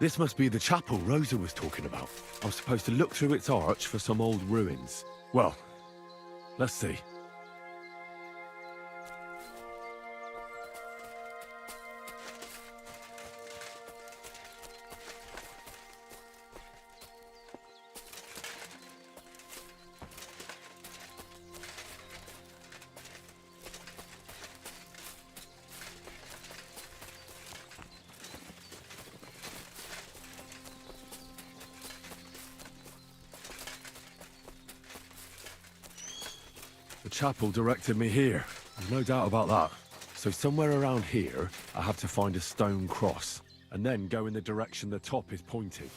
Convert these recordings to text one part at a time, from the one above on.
This must be the chapel Rosa was talking about. I'm supposed to look through its arch for some old ruins. Well, let's see. The chapel directed me here. No doubt about that. So somewhere around here, I have to find a stone cross, and then go in the direction the top is pointing.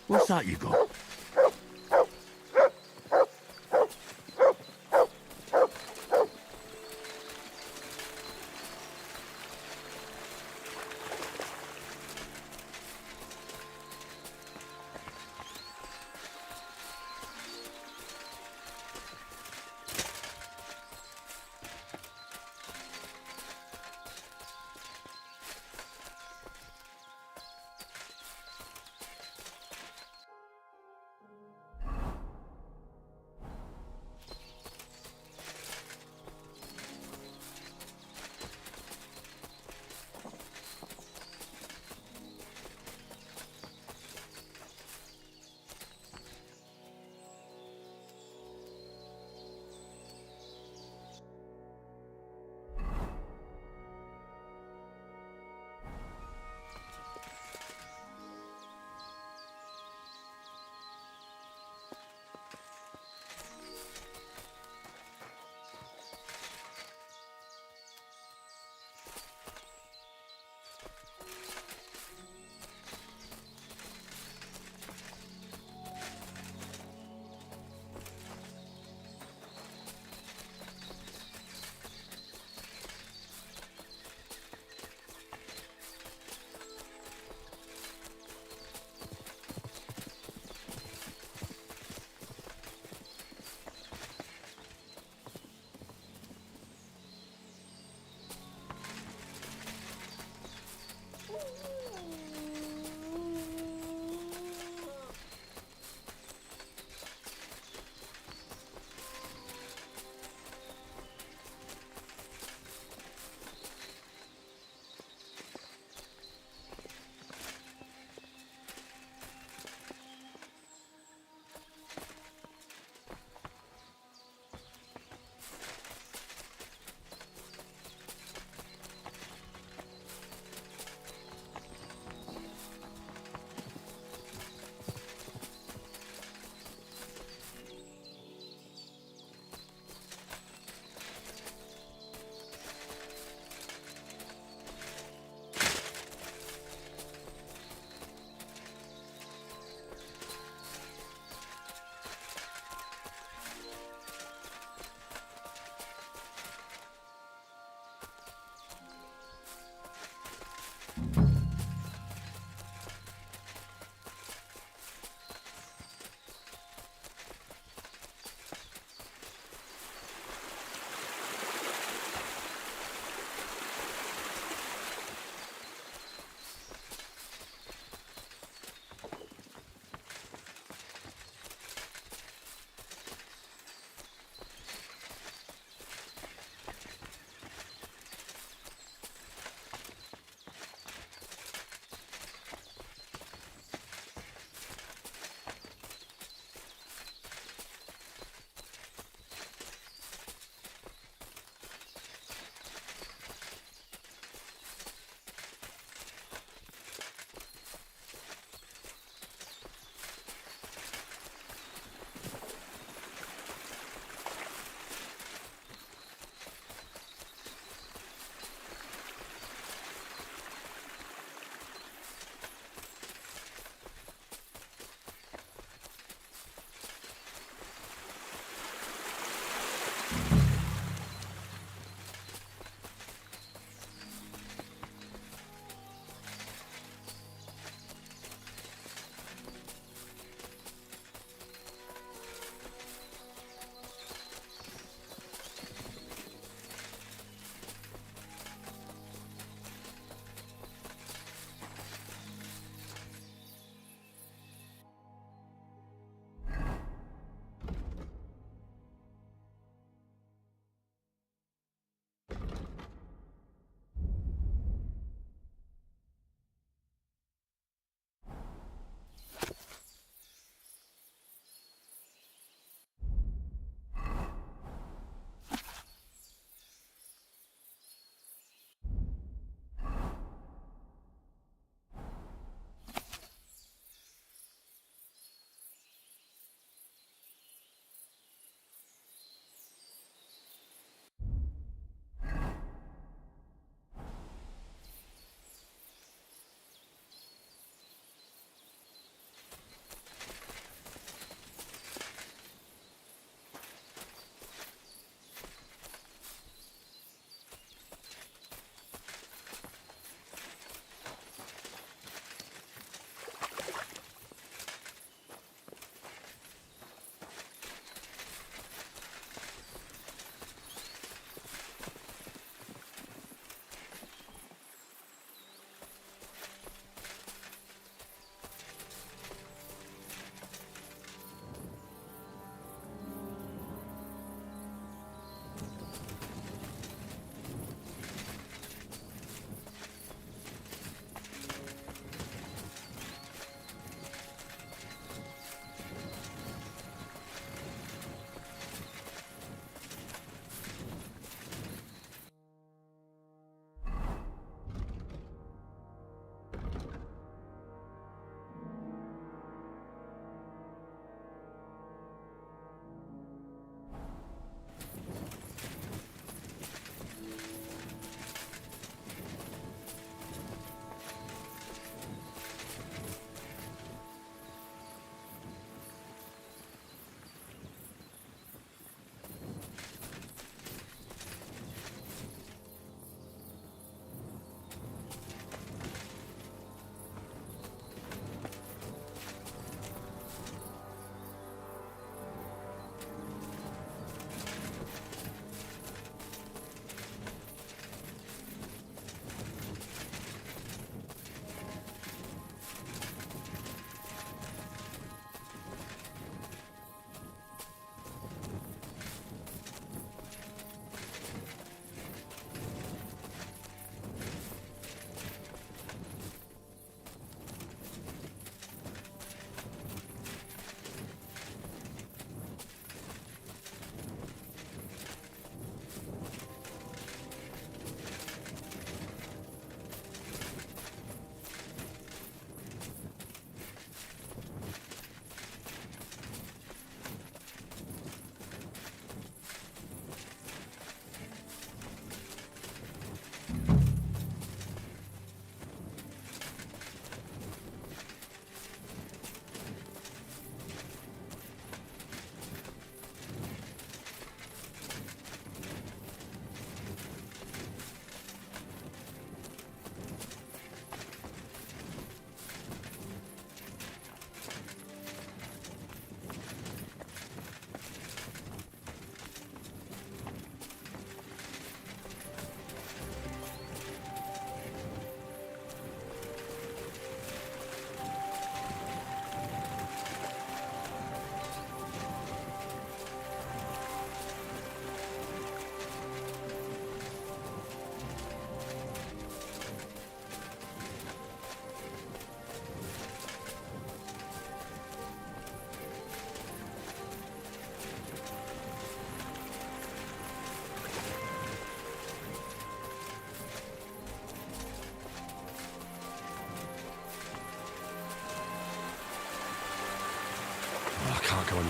What's that you got?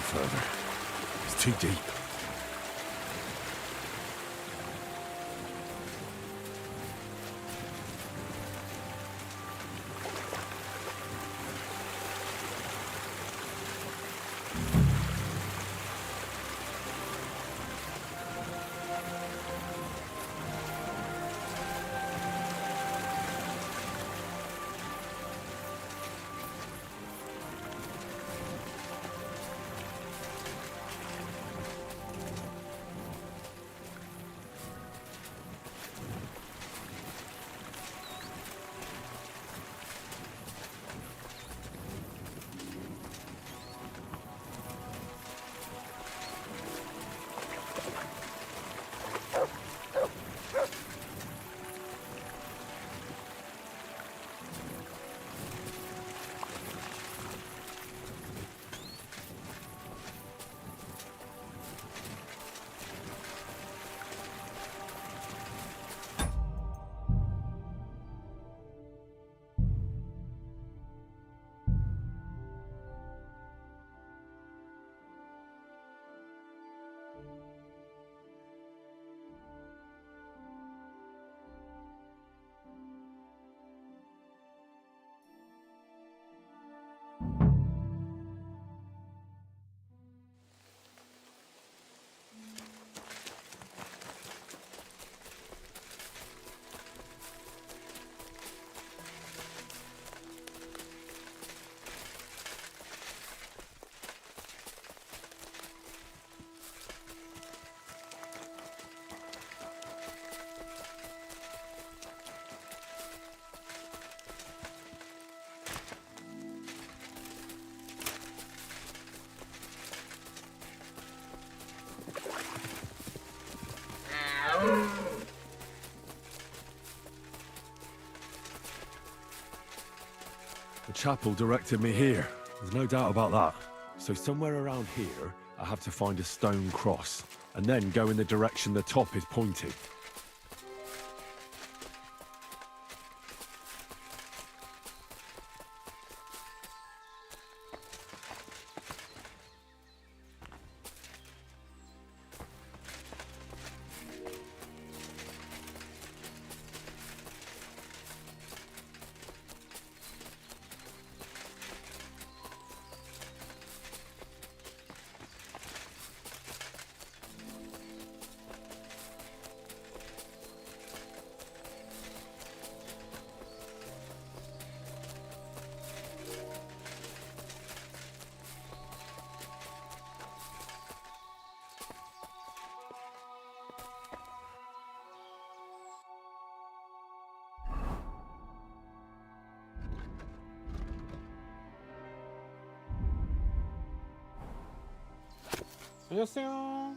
further. It's too deep. The chapel directed me here. There's no doubt about that. So somewhere around here, I have to find a stone cross, and then go in the direction the top is pointing. 안녕하세요.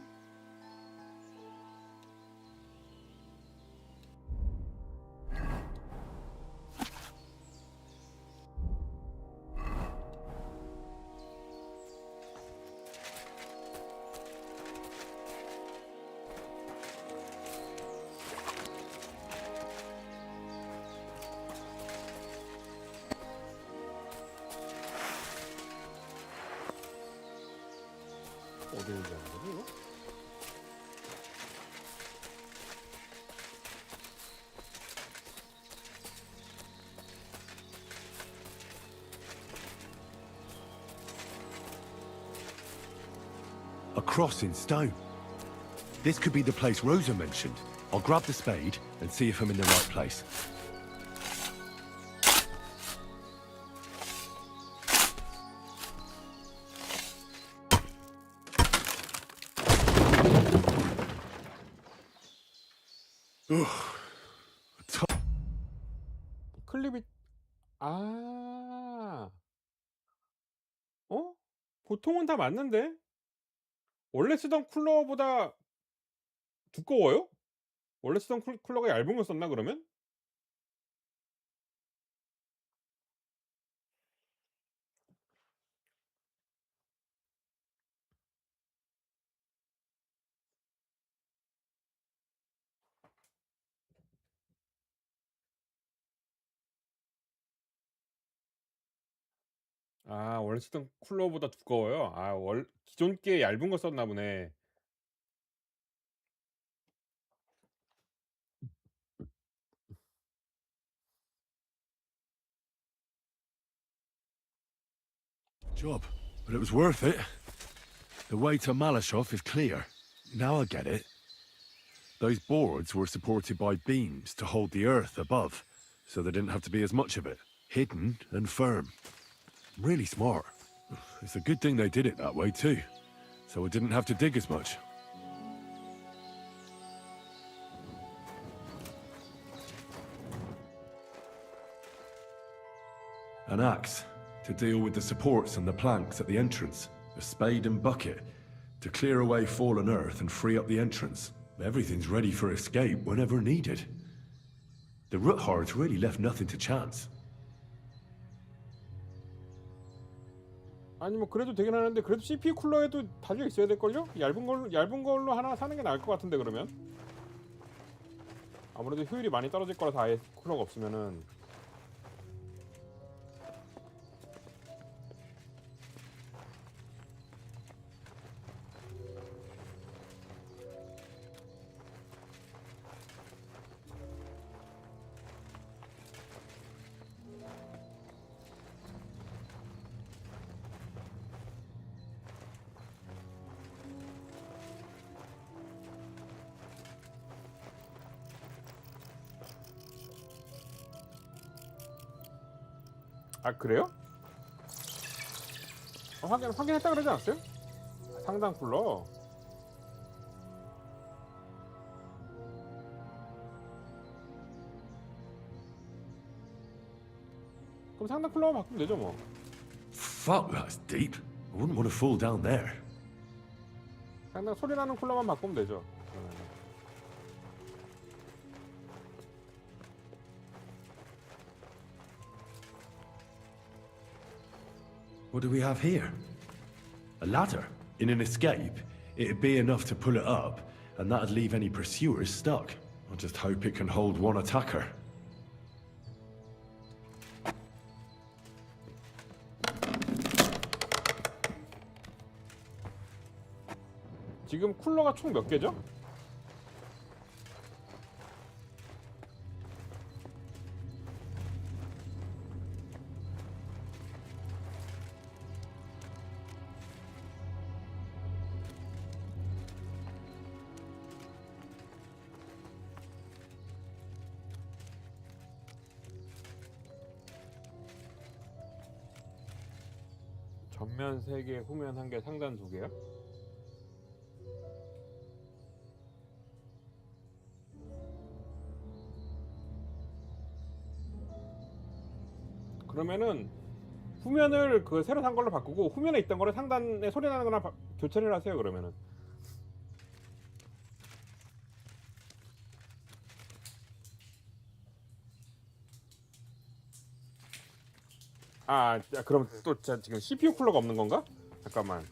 어디 있는지 아는 거지, 이거? A cross in stone. This could be the place Rosa mentioned. I'll grab the spade and see if I'm in the right place. 클립이 아. 어? 보통은 다 맞는데? 원래 쓰던 쿨러보다 두꺼워요? 원래 쓰던 쿨러가 얇은 걸 썼나 그러면? 아 원래 쓰던 쿨러보다 두꺼워요? 아 월 기존 게 얇은 거 썼나 보네. Job, but it was worth it. The way to Malashov is clear. Now I get it. Those boards were supported by beams to hold the earth above, so there didn't have to be as much of it. Hidden and firm. Really smart. It's a good thing they did it that way too, so I didn't have to dig as much. An axe to deal with the supports and the planks at the entrance. A spade and bucket to clear away fallen earth and free up the entrance. Everything's ready for escape whenever needed. The Roothards really left nothing to chance. 아니 뭐 그래도 되긴 하는데 그래도 CPU 쿨러에도 달려 있어야 될걸요? 얇은 걸로 하나 사는 게 나을 것 같은데 그러면? 아무래도 효율이 많이 떨어질 거라서 아예 쿨러가 없으면은. 아 그래요? 확인했다 그러지 않았어요? 상단 쿨러. 그럼 상단 쿨러만 바꾸면 되죠 뭐. Fuck, that's deep. I wouldn't want to fall down there. 상단 소리 나는 쿨러만 바꾸면 되죠. 그러면은. What do we have here? A ladder. In an escape, it'd be enough to pull it up, and that'd leave any pursuers stuck. I just hope it can hold one attacker. 지금 쿨러가 총 몇 개죠? 전면 3개, 후면 1개, 상단 2개요? 그러면은 후면을 그 새로 산 걸로 바꾸고 후면에 있던 거를 상단에 소리 나는 거나 교체를 하세요 그러면은. 그럼 또 지금 CPU 쿨러가 없는 건가? 잠깐만.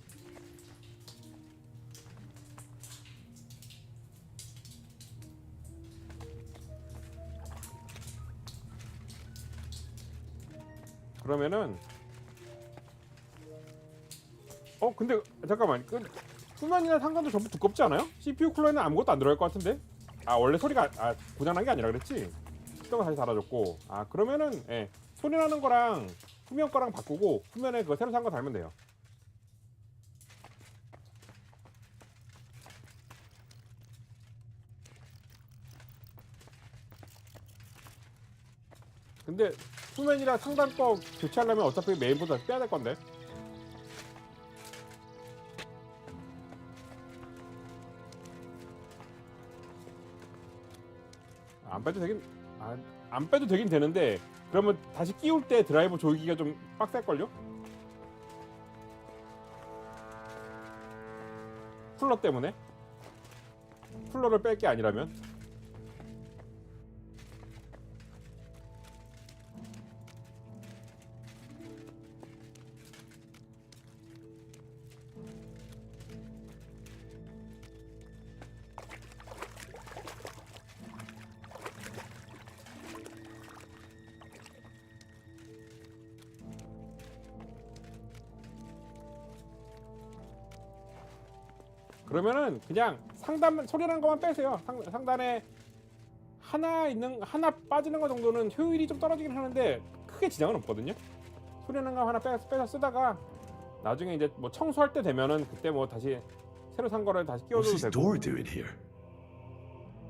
그러면은 근데 잠깐만 그 후면이나 상단도 전부 두껍지 않아요? CPU 쿨러에는 아무것도 안 들어갈 것 같은데? 원래 소리가 고장난 게 아니라 그랬지? 시동을 다시 달아줬고 그러면은 소리 나는 거랑 후면 거랑 바꾸고 후면에 그거 새로 산 거 달면 돼요. 근데 후면이랑 상단 거 교체하려면 어차피 메인보드 다시 빼야 될 건데. 안 빼도 되긴 안 빼도 되긴 되는데 그러면 다시 끼울 때 드라이버 조이기가 좀 빡셀걸요? 쿨러 때문에? 쿨러를 뺄 게 아니라면? 그러면은 그냥 상단 소리나는 것만 빼세요. 상단에 하나 빠지는 거 정도는 효율이 좀 떨어지긴 하는데 크게 지장은 없거든요. 소리나는 거 하나 빼서 쓰다가 나중에 이제 뭐 청소할 때 되면은 그때 뭐 다시 새로 산 거를 다시 What's 끼워줘도 this 되고. door doing here?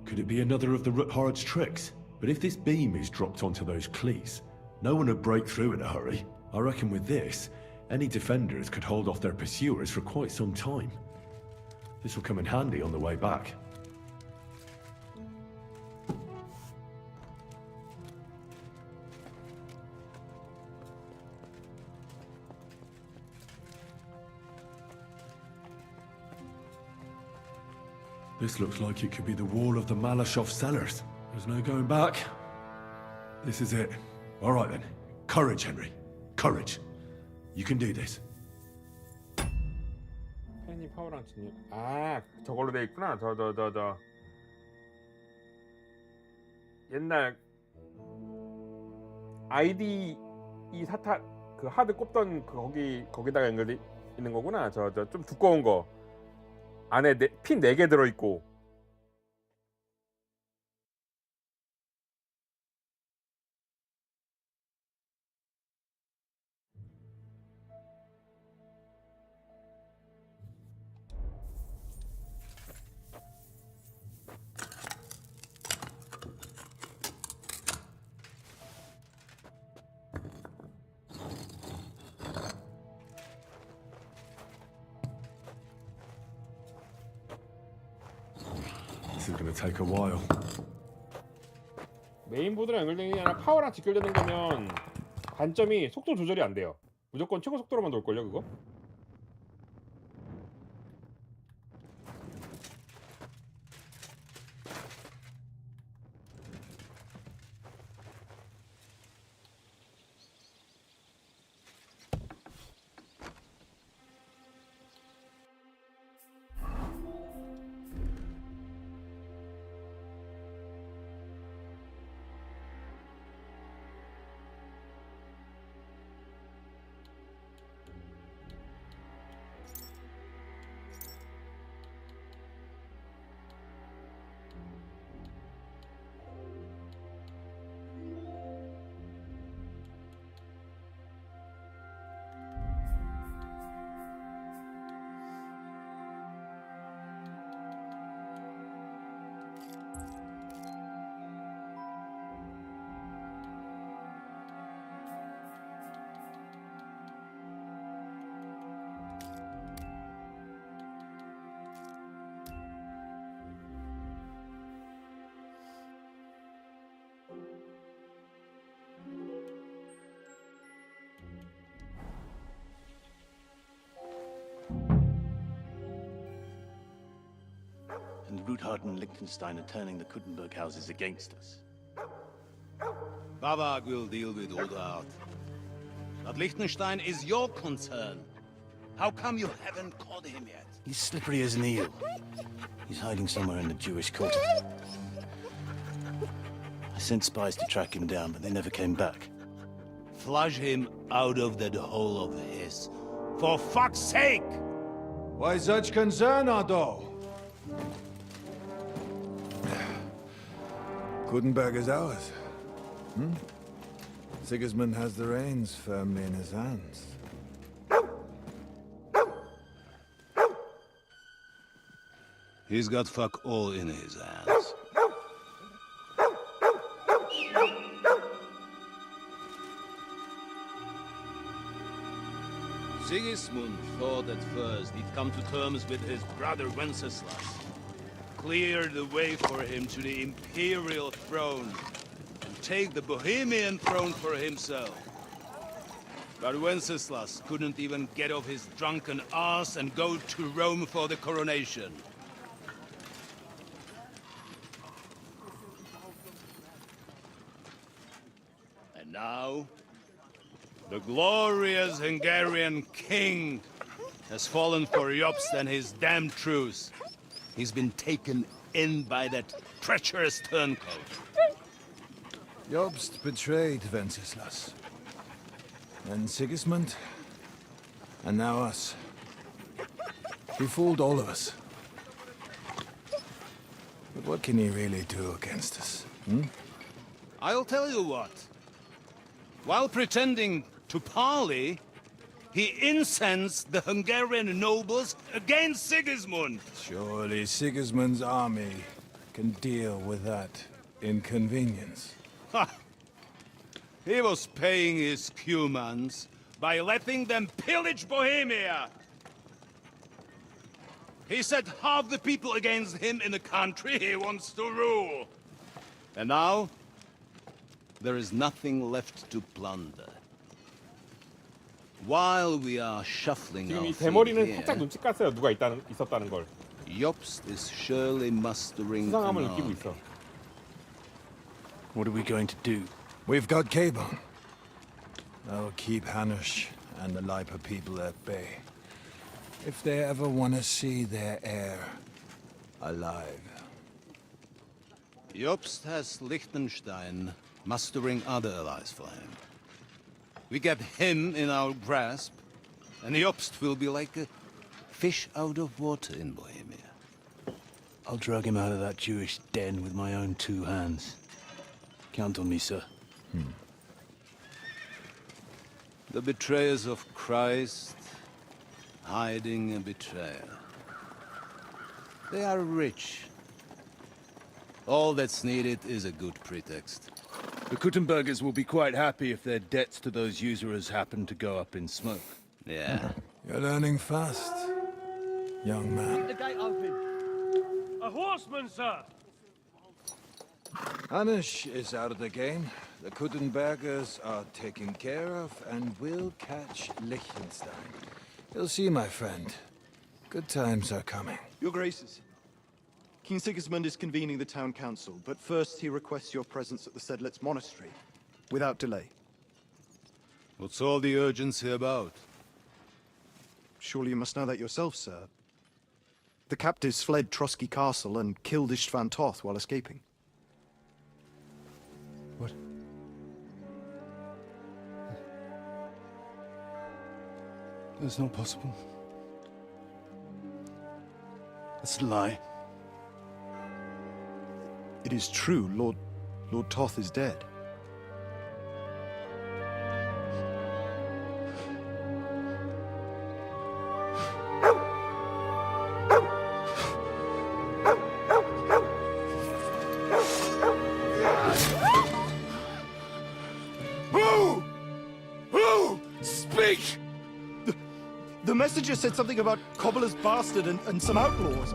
Could it be another of the Ruthard's tricks? But if this beam is dropped onto those cleats, no one would break through in a hurry. I reckon with this, any defenders could hold off their pursuers for quite some time. This will come in handy on the way back. This looks like it could be the wall of the Malashov cellars. There's no going back. This is it. All right then. Courage, Henry. Courage. You can do this. 펜이 파워랑 진입. 아, 저걸로 돼 있구나. 저. 옛날 아이디 이 사타 그 하드 꼽던 그 거기다가 연결돼 있는 거구나. 저 좀 두꺼운 거. 안에 핀 4개 들어 있고. This is gonna take a while. 메인보드랑 연결되는 게 아니라 파워랑 직결되는 거면 단점이 속도 조절이 안 돼요. 무조건 최고 속도로만 돌걸요 그거? And Ruthard and Liechtenstein are turning the Kuttenberg houses against us. Babak will deal with Ruthard. But Liechtenstein is your concern. How come you haven't caught him yet? He's slippery as an eel. He's hiding somewhere in the Jewish quarter. I sent spies to track him down, but they never came back. Flush him out of that hole of his. For fuck's sake! Why such concern, Otto? Kuttenberg is ours. Sigismund has the reins firmly in his hands. He's got fuck all in his hands. Sigismund thought at first he'd come to terms with his brother Wenceslas, clear the way for him to the imperial throne, and take the Bohemian throne for himself. But Wenceslas couldn't even get off his drunken ass and go to Rome for the coronation. And now, the glorious Hungarian king has fallen for Jobst and his damned truce. He's been taken in by that treacherous turncoat. Jobst betrayed Wenceslas. And Sigismund. And now us. He fooled all of us. What can he really do against us? Hmm? I'll tell you what. While pretending to parley, he incensed the Hungarian nobles against Sigismund. Surely Sigismund's army can deal with that inconvenience. Ha! He was paying his Cumans by letting them pillage Bohemia. He set half the people against him in the country he wants to rule. And now, there is nothing left to plunder. While we are shuffling 지금 our 이 feet 대머리는 here, 살짝 눈치 깠어요. 누가 있었다는 걸. Jobst is surely mustering 수상함을 an 느끼고 army. 있어. What are we going to do? We've got Cabon. That'll keep Hanush and the Lipa people at bay. If they ever want to see their heir alive. Jobst has Liechtenstein mustering other allies for him. We get him in our grasp, and Jobst will be like a fish out of water in Bohemia. I'll drag him out of that Jewish den with my own 2 hands. Count on me, sir. The betrayers of Christ, hiding a betrayer. They are rich. All that's needed is a good pretext. The Kuttenbergers will be quite happy if their debts to those usurers happen to go up in smoke. Yeah. You're learning fast, young man. The gate open. A horseman, sir. Hanush is out of the game. The Kuttenbergers are taken care of, and we'll catch Liechtenstein. You'll see, my friend. Good times are coming. Your Graces, King Sigismund is convening the town council, but first he requests your presence at the Sedlitz monastery, without delay. What's all the urgency about? Surely you must know that yourself, sir. The captives fled Trotsky Castle and killed Istvan Toth while escaping. What? That's not possible. That's a lie. It is true, Lord Toth is dead. Who? Speak! The messenger said something about Cobbler's bastard and some outlaws.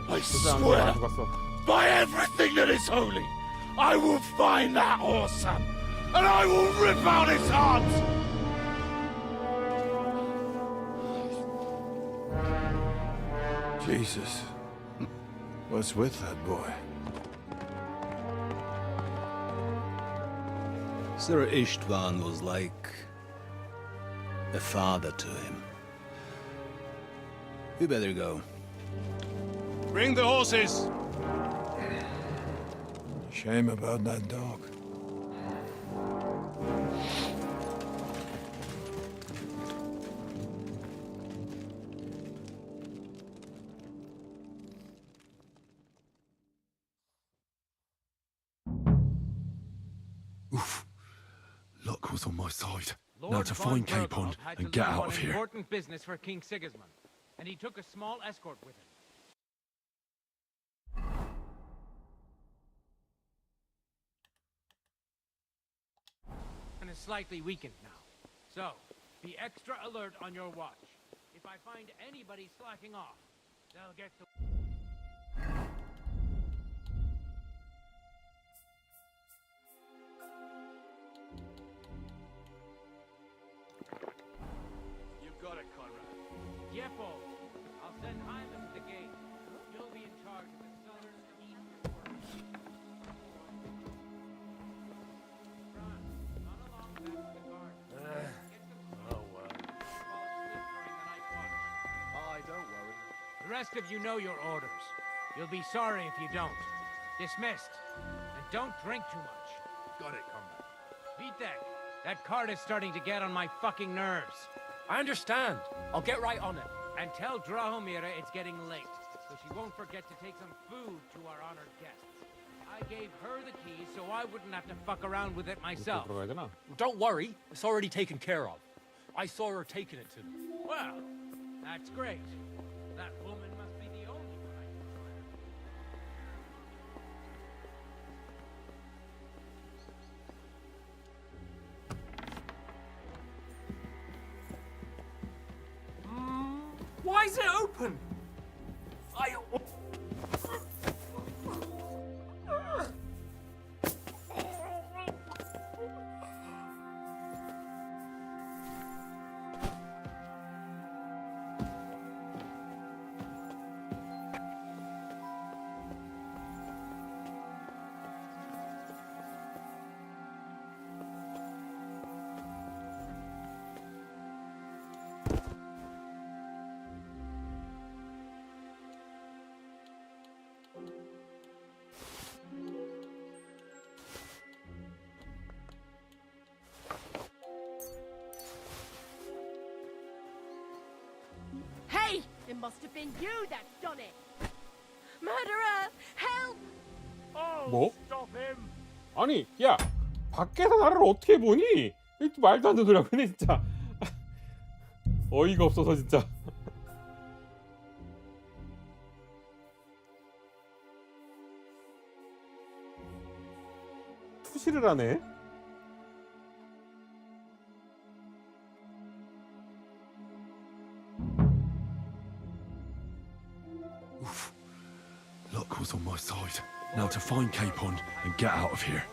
I 수상 swear 안 죽었어. by everything that is holy, I will find that whoreson, and I will rip out his heart! Jesus. What's with that boy? Sir Istvan was like a father to him. We better go. Bring the horses! Shame about that dog. Luck was on my side. Lord Now to von find Capon Berghoff had to and get leave out on of here. important business for King Sigismund, and he took a small escort with him. And is slightly weakened now. So, be extra alert on your watch. If I find anybody slacking off, they'll get the... You've got it, Conrad. Yeppo, I'll send Hyman to the gate. You'll be in charge of the southern and eastern works. Franz, run along back to the garden. Get some sleep. Fall asleep during the night watch. Don't worry. The rest of you know your orders. You'll be sorry if you don't. Dismissed. And don't drink too much. Got it, comrade. Vitek, that cart is starting to get on my fucking nerves. I understand. I'll get right on it. And tell Drahomira it's getting late. so she won't forget to take some food to our honored guests. I gave her the keys so I wouldn't have to fuck around with it 이렇게 myself. 들어가야 되나? Don't worry, it's already taken care of. I saw her taking it to them. Well, that's great. That woman must be the only one I can find. Why is it open? Hey! It must have been you that done it! Murderer! Help! Oh, 뭐? stop him! 아니, 야, 밖에서 나를 어떻게 보니? 이거 말도 안 되는 소리야, 근데 진짜 어이가 없어서 진짜. 투시를 하네. Luck was on my side. Now to find Capon and get out of here.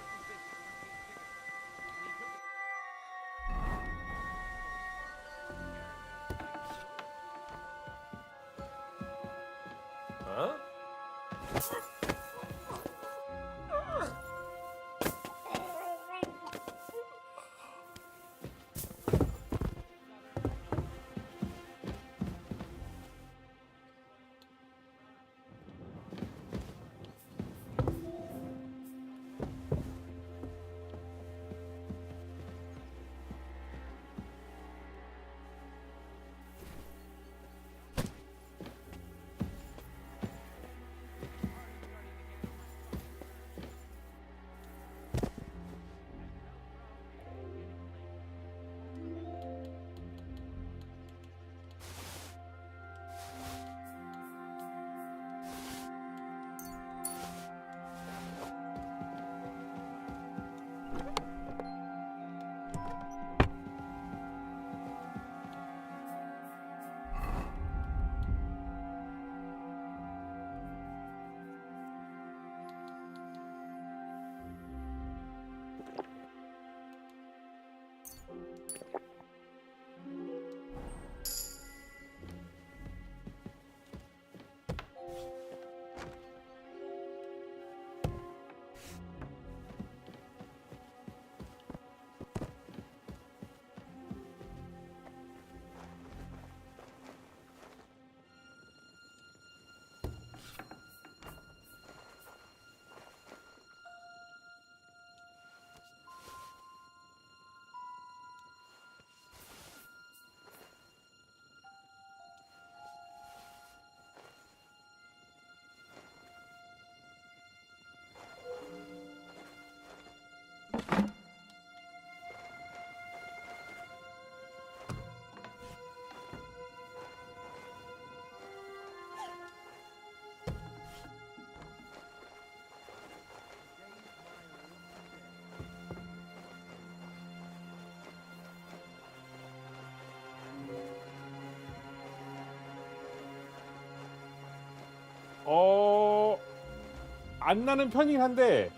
안 나는 편이긴 한데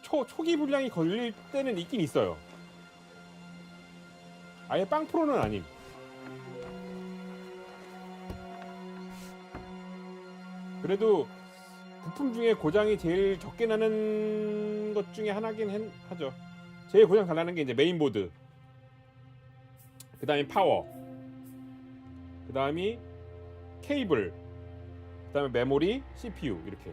초기 불량이 걸릴 때는 있긴 있어요. 아예 빵 프로는 아님. 그래도 부품 중에 고장이 제일 적게 나는 것 중에 하나긴 하죠. 제일 고장 잘 나는 게 이제 메인보드, 그 다음에 파워, 그 다음이 케이블, 그 다음에 메모리, CPU 이렇게.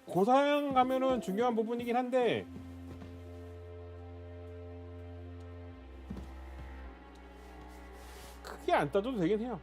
고사양 가면은 중요한 부분이긴 한데 크게 안 따져도 되긴 해요.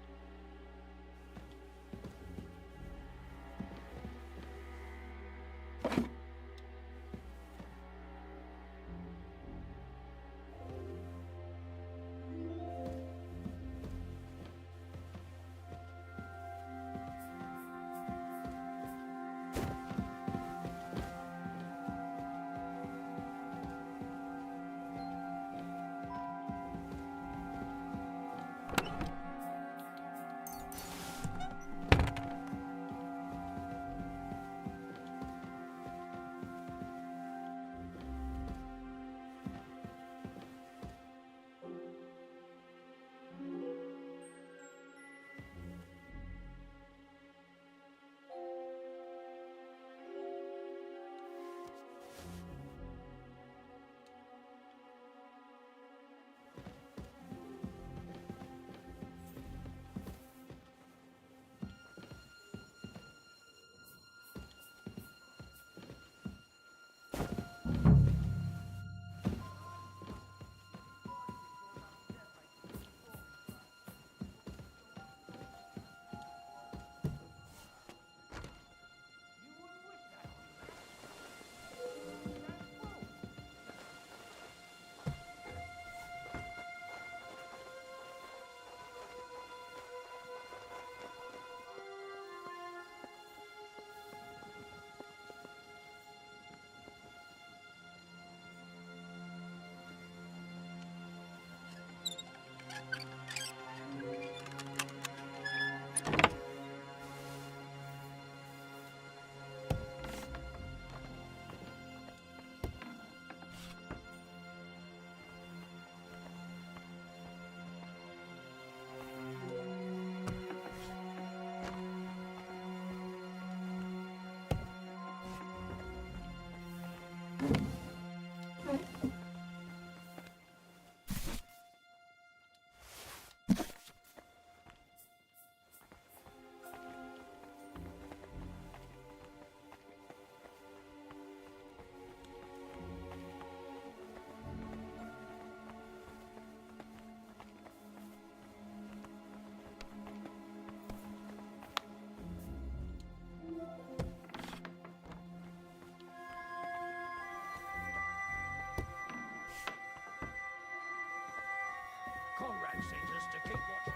Conrad sent us to keep watching.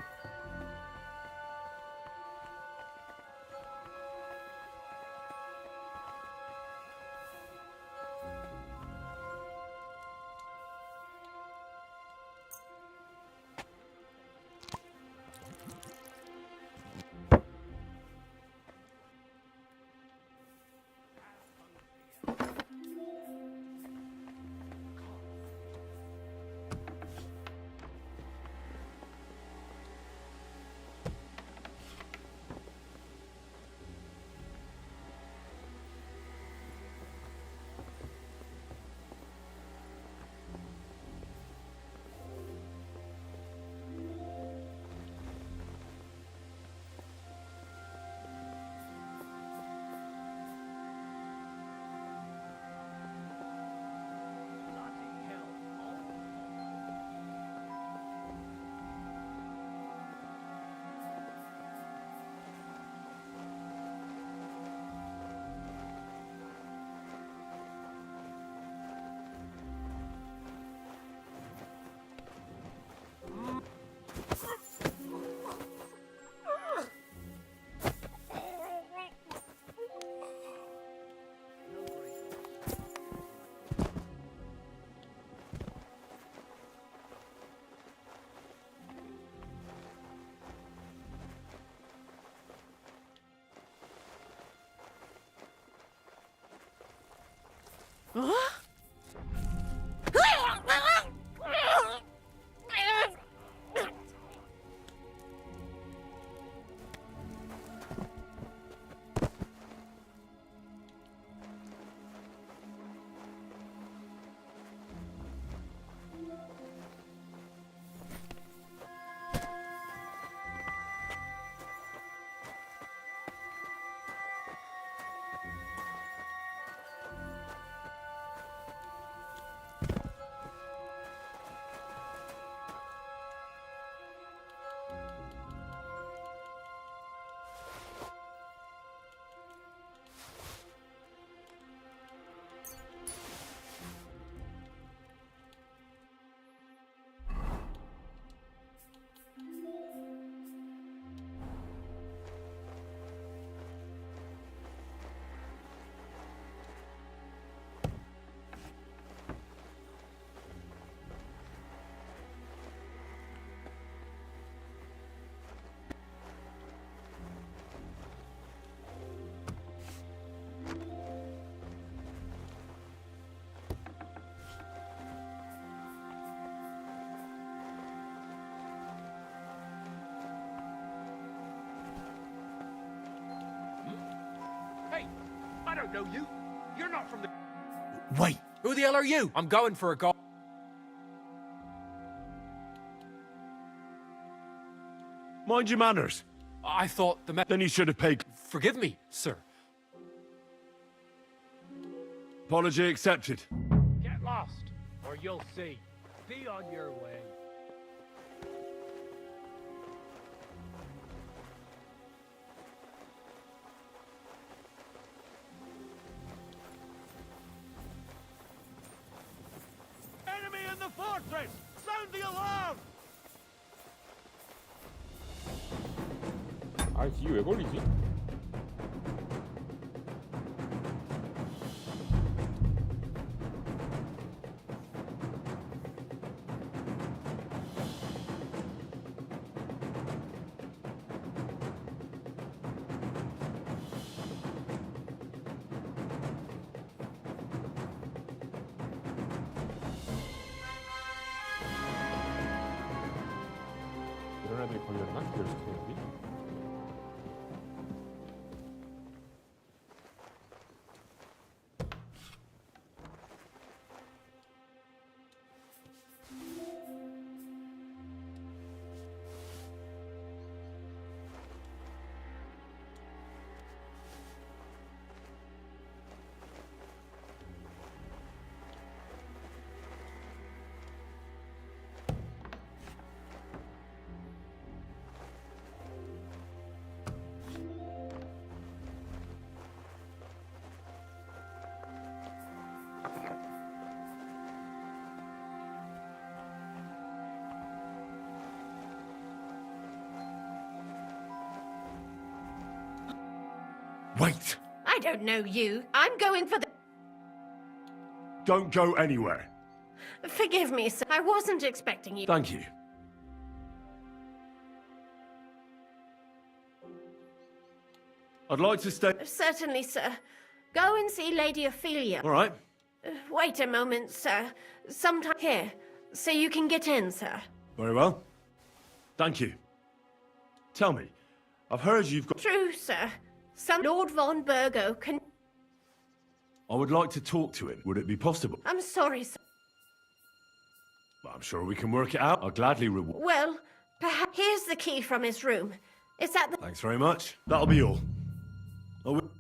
don't know you. You're not from the... Wait, who the hell are you? I'm going for a go. Mind your manners. I thought the Then you should have paid. Forgive me, sir. Apology accepted. Get lost, or you'll see. Be on your way. Enemy in the fortress! Sound the alarm! 아, 뒤에 왜 걸리지? 이런 애들이 걸렸나? 기절시키는 애들이? Wait! I don't know you. I'm going for the... Don't go anywhere. Forgive me, sir. I wasn't expecting you. Thank you. I'd like to stay. Certainly, sir. Go and see Lady Ophelia. All right. Wait a moment, sir. Sometime here, so you can get in, sir. Very well. Thank you. Tell me, I've heard you've got. True, sir. Some Lord von Burgo can... I would like to talk to him. Would it be possible? I'm sorry, sir. Well, I'm sure we can work it out. I'll gladly reward. Well, perhaps... Here's the key from his room. It's at the... Thanks very much. That'll be all. I will...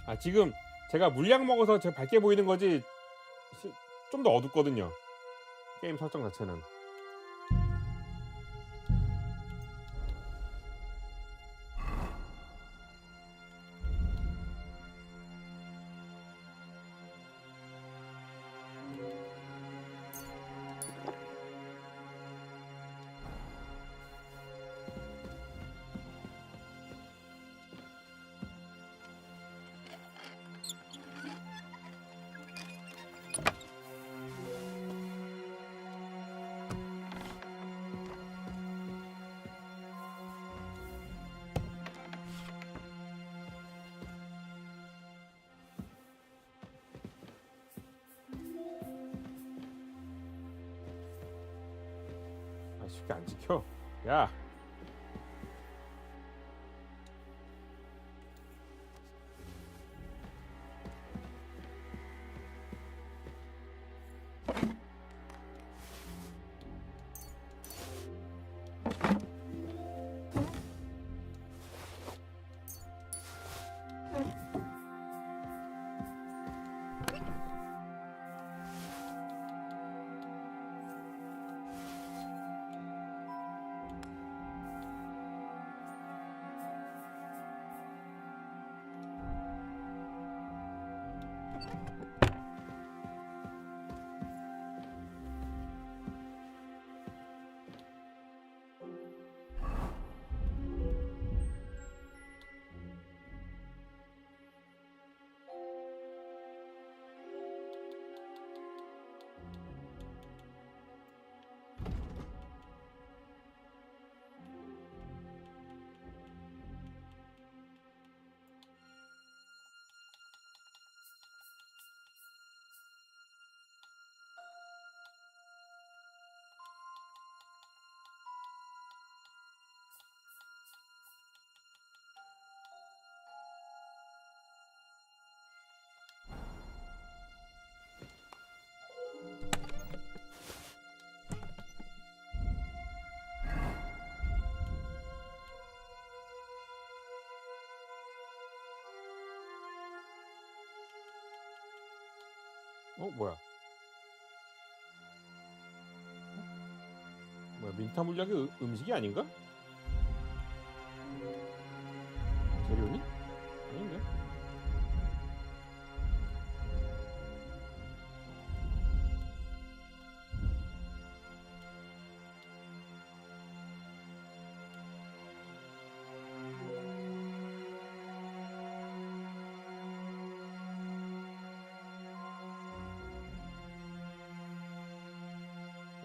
아, 지금 제가 물약 먹어서 제가 밝게 보이는 거지 좀 더 어둡거든요. 게임 설정 자체는. 아, 쉽게 안 지켜. 야. 뭐야? 뭐야, 민타 물약이 음식이 아닌가? 재료니? 아닌데?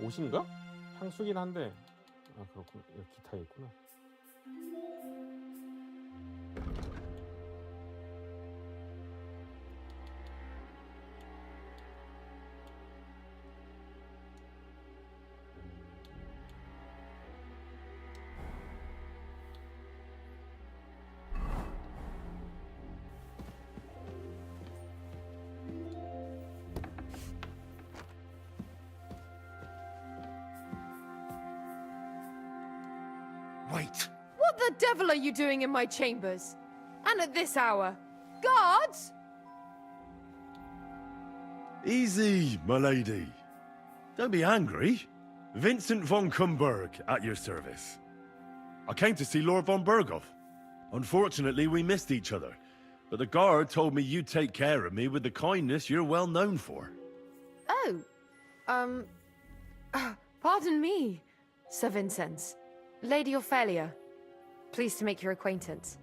옷인가? 향수긴 한데. 아, 그렇구나. 여기 기타에 있구나. devil are you doing in my chambers? And at this hour? Guards? Easy, my lady. Don't be angry. Vincent von Kumberg at your service. I came to see Lord von Berghoff. Unfortunately, we missed each other, but the guard told me you'd take care of me with the kindness you're well known for. Oh, pardon me, Sir Vincent. Lady Ophelia. Pleased to make your acquaintance.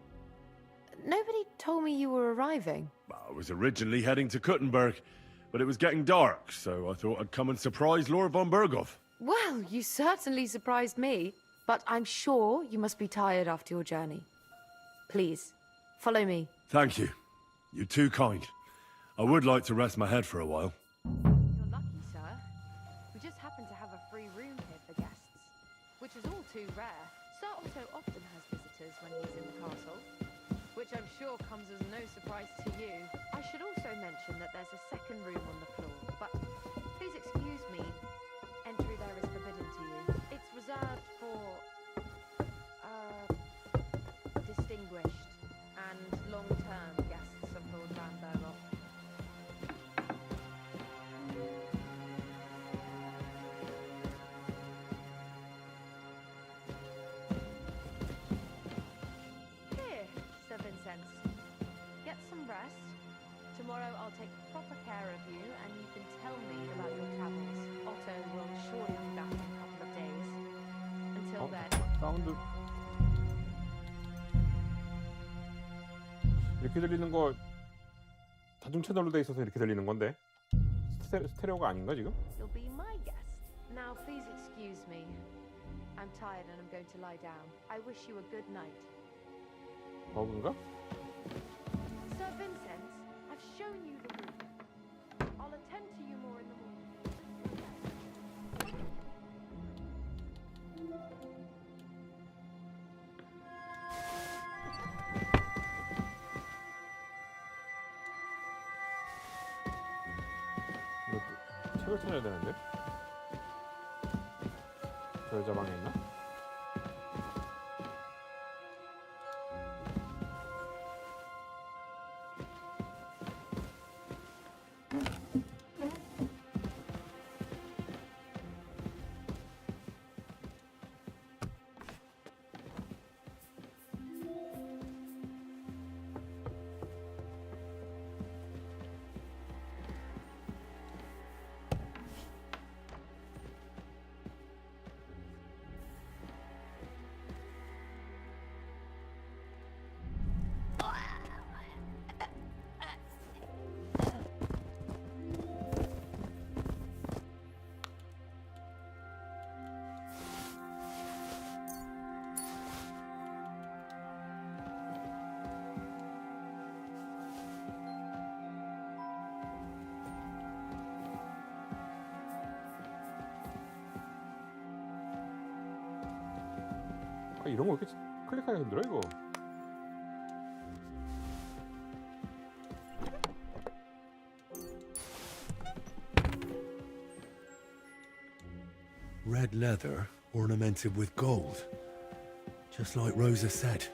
Nobody told me you were arriving. I was originally heading to Kuttenberg, but it was getting dark, so I thought I'd come and surprise Lord von Berghoff. Well, you certainly surprised me, but I'm sure you must be tired after your journey. Please, follow me. Thank you. You're too kind. I would like to rest my head for a while. You're lucky, sir. We just happen to have a free room here for guests, which is all too rare. Sir Otto often has visitors when he's in the castle, which I'm sure comes as no surprise to you. I should also mention that there's a second room on the floor, but please excuse me. Entry there is forbidden to you. It's reserved for, distinguished and long-term guests of Lord Van Berghoff. Here, Sir Vincent. Get some rest. Tomorrow I'll take proper care of you, and you can tell me about your travels. Otto will surely be back in a couple of days. Until then, 사운드 이렇게 들리는 거 다중 채널로 돼 있어서 이렇게 들리는 건데 스테레오가 아닌가 지금? you'll be my guest. Now please excuse me. I'm tired and I'm going to lie down. I wish you a good night. 버그인가? Sir Vincent, I've shown you the room. I'll attend to you more in the morning. 이거 책을 찾아야 되는데? 저 여자 방에 있나? 아, 이런 거 이렇게 클릭하기 힘들어 이거. Red leather ornamented with gold. Just like Rosa said.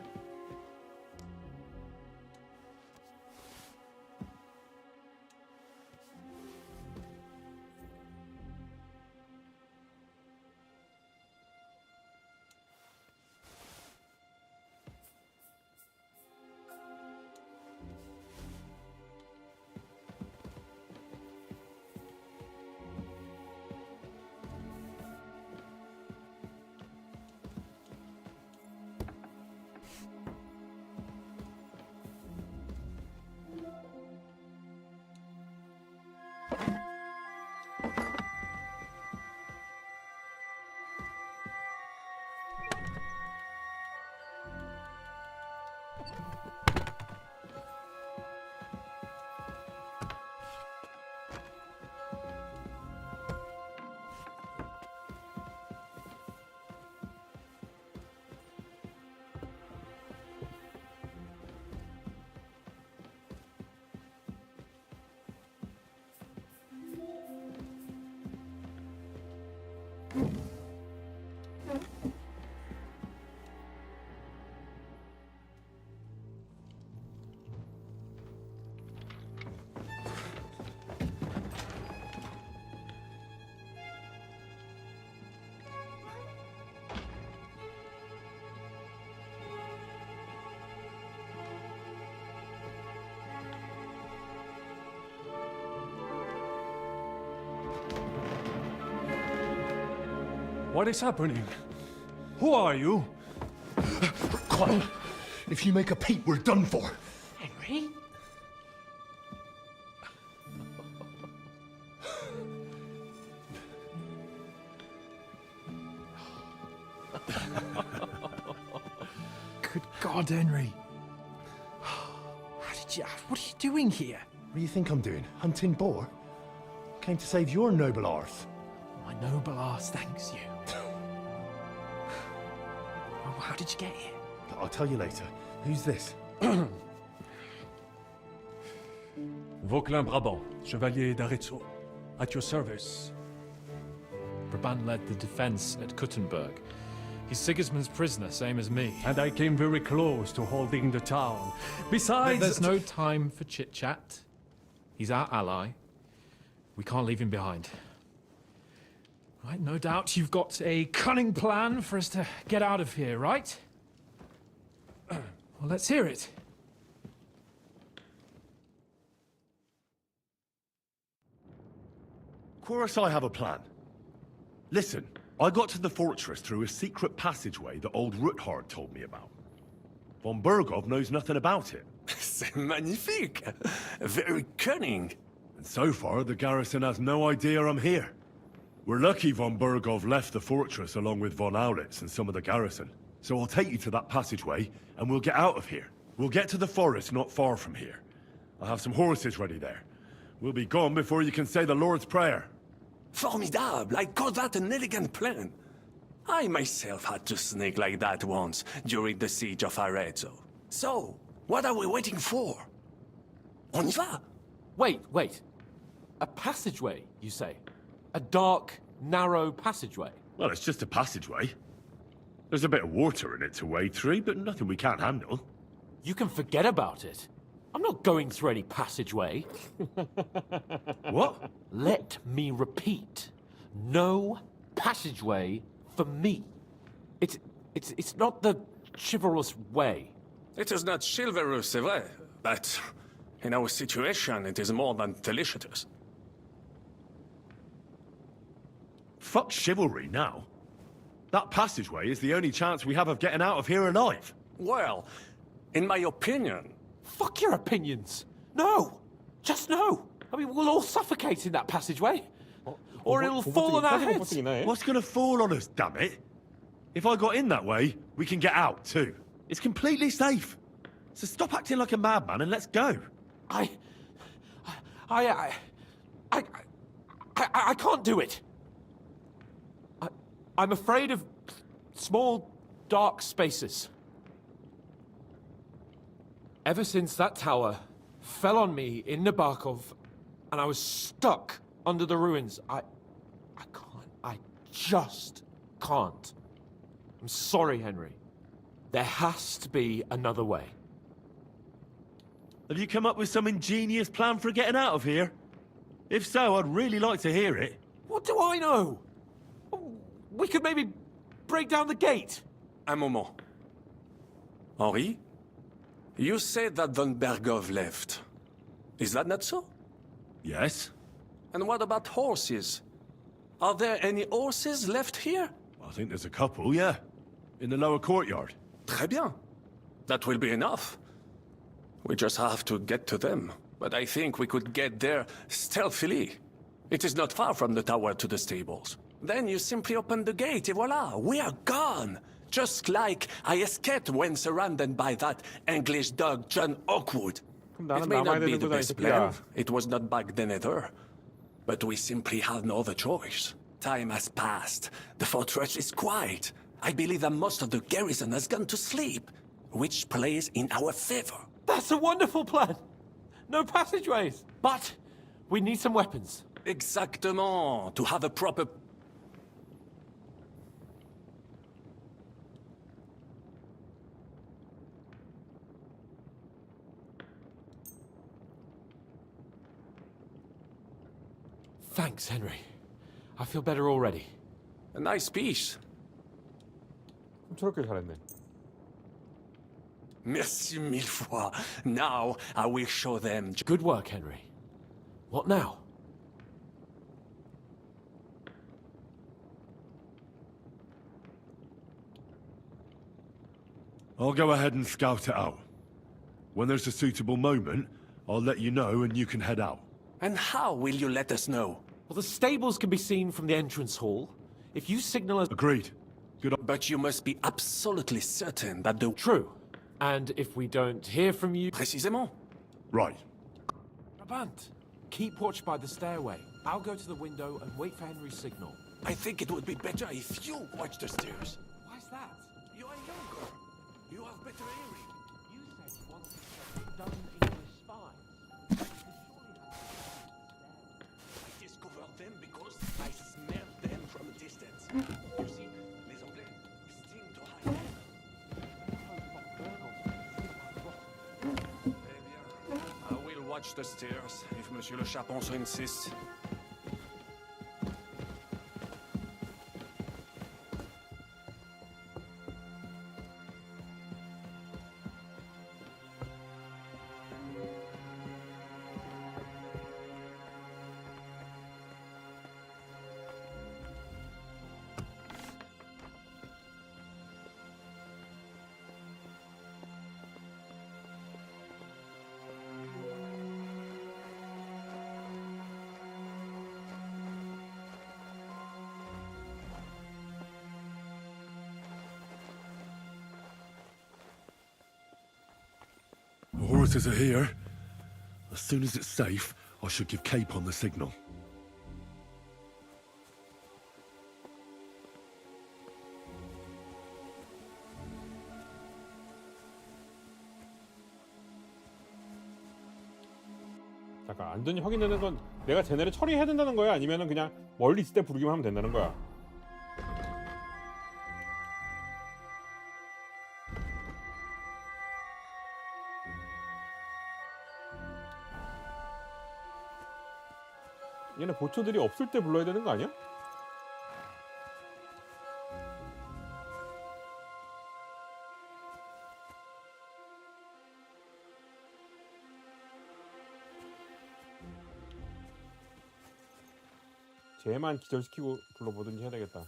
What is happening? Who are you? Quiet. If you make a peep, we're done for. Henry? Good God, Henry. What are you doing here? What do you think I'm doing? Hunting boar? Came to save your noble arse. My noble arse thanks you. Well, how did you get here? I'll tell you later. Who's this? Vauquelin Brabant, Chevalier d'Arezzo. At your service. Brabant led the defense at Kuttenberg. He's Sigismund's prisoner, same as me. And I came very close to holding the town. Besides... There's no time for chit-chat. He's our ally. We can't leave him behind. Right, no doubt you've got a cunning plan for us to get out of here, right? Well, let's hear it. Of course I have a plan. Listen, I got to the fortress through a secret passageway that old Ruthard told me about. Von Bergov knows nothing about it. C'est magnifique. Very cunning. And so far, the garrison has no idea I'm here. We're lucky Von Bergov left the fortress along with Von Aulitz and some of the garrison. So I'll take you to that passageway, and we'll get out of here. We'll get to the forest not far from here. I'll have some horses ready there. We'll be gone before you can say the Lord's Prayer. Formidable. I call that an elegant plan. I myself had to sneak like that once during the siege of Arezzo. So, what are we waiting for? On y va? Wait. A passageway, you say? A dark, narrow passageway? Well, it's just a passageway. There's a bit of water in it to wade through, but nothing we can't handle. You can forget about it. I'm not going through any passageway. What? Let me repeat. No passageway for me. It's not the chivalrous way. It is not chivalrous, c'est vrai, but in our situation, it is more than delicious. Fuck chivalry now. That passageway is the only chance we have of getting out of here alive. Well, in my opinion... Fuck your opinions. No. Just no. I mean, we'll all suffocate in that passageway. Or it'll fall on our heads. What's gonna fall on us, damn it? If I got in that way, we can get out, too. It's completely safe. So stop acting like a madman and let's go. I can't do it. I'm afraid of small, dark spaces. Ever since that tower fell on me in Nabokov, and I was stuck under the ruins, I just can't. I'm sorry, Henry. There has to be another way. Have you come up with some ingenious plan for getting out of here? If so, I'd really like to hear it. What do I know? We could maybe break down the gate. Un moment. Henri? You said that Von Bergov left. Is that not so? Yes. And what about horses? Are there any horses left here? I think there's a couple, yeah. In the lower courtyard. Très bien. That will be enough. We just have to get to them. But I think we could get there stealthily. It is not far from the tower to the stables. Then you simply open the gate, et voila, we are gone! Just like I escaped when surrounded by that English dog John Oakwood. It may not be the best plan. It was not back then either. But we simply had no other choice. Time has passed. The fortress is quiet. I believe that most of the garrison has gone to sleep, which plays in our favor. That's a wonderful plan. No passageways. But we need some weapons. Exactement. To have a proper... Thanks, Henry. I feel better already. A nice piece. 저렇게 잘했네. Merci mille fois. Now I will show them. Good work, Henry. What now? I'll go ahead and scout it out. When there's a suitable moment, I'll let you know and you can head out. And how will you let us know? Well, the stables can be seen from the entrance hall. If you signal us... Agreed. Good. But you must be absolutely certain that the... True. And if we don't hear from you... Précisément. Right. Brabant, keep watch by the stairway. I'll go to the window and wait for Henry's signal. I think it would be better if you watch the stairs. Why's that? You are younger. You have better hearing. You said once a dozen English spies. I discovered them because I smelled them from a distance. You see, les Anglais seem to hide them. Eh bien, I will watch the stairs if Monsieur le Chapon so insists. The horses are here. As soon as it's safe, I should give Cape on the signal. 잠깐 안전이 확인되는 건 내가 쟤네를 처리해야 된다는 거야? 아니면은 그냥 멀리 있을 때 부르기만 하면 된다는 거야? 얘네 보초들이 없을 때 불러야 되는 거 아니야? 쟤만 기절시키고 불러보든지 해야 되겠다.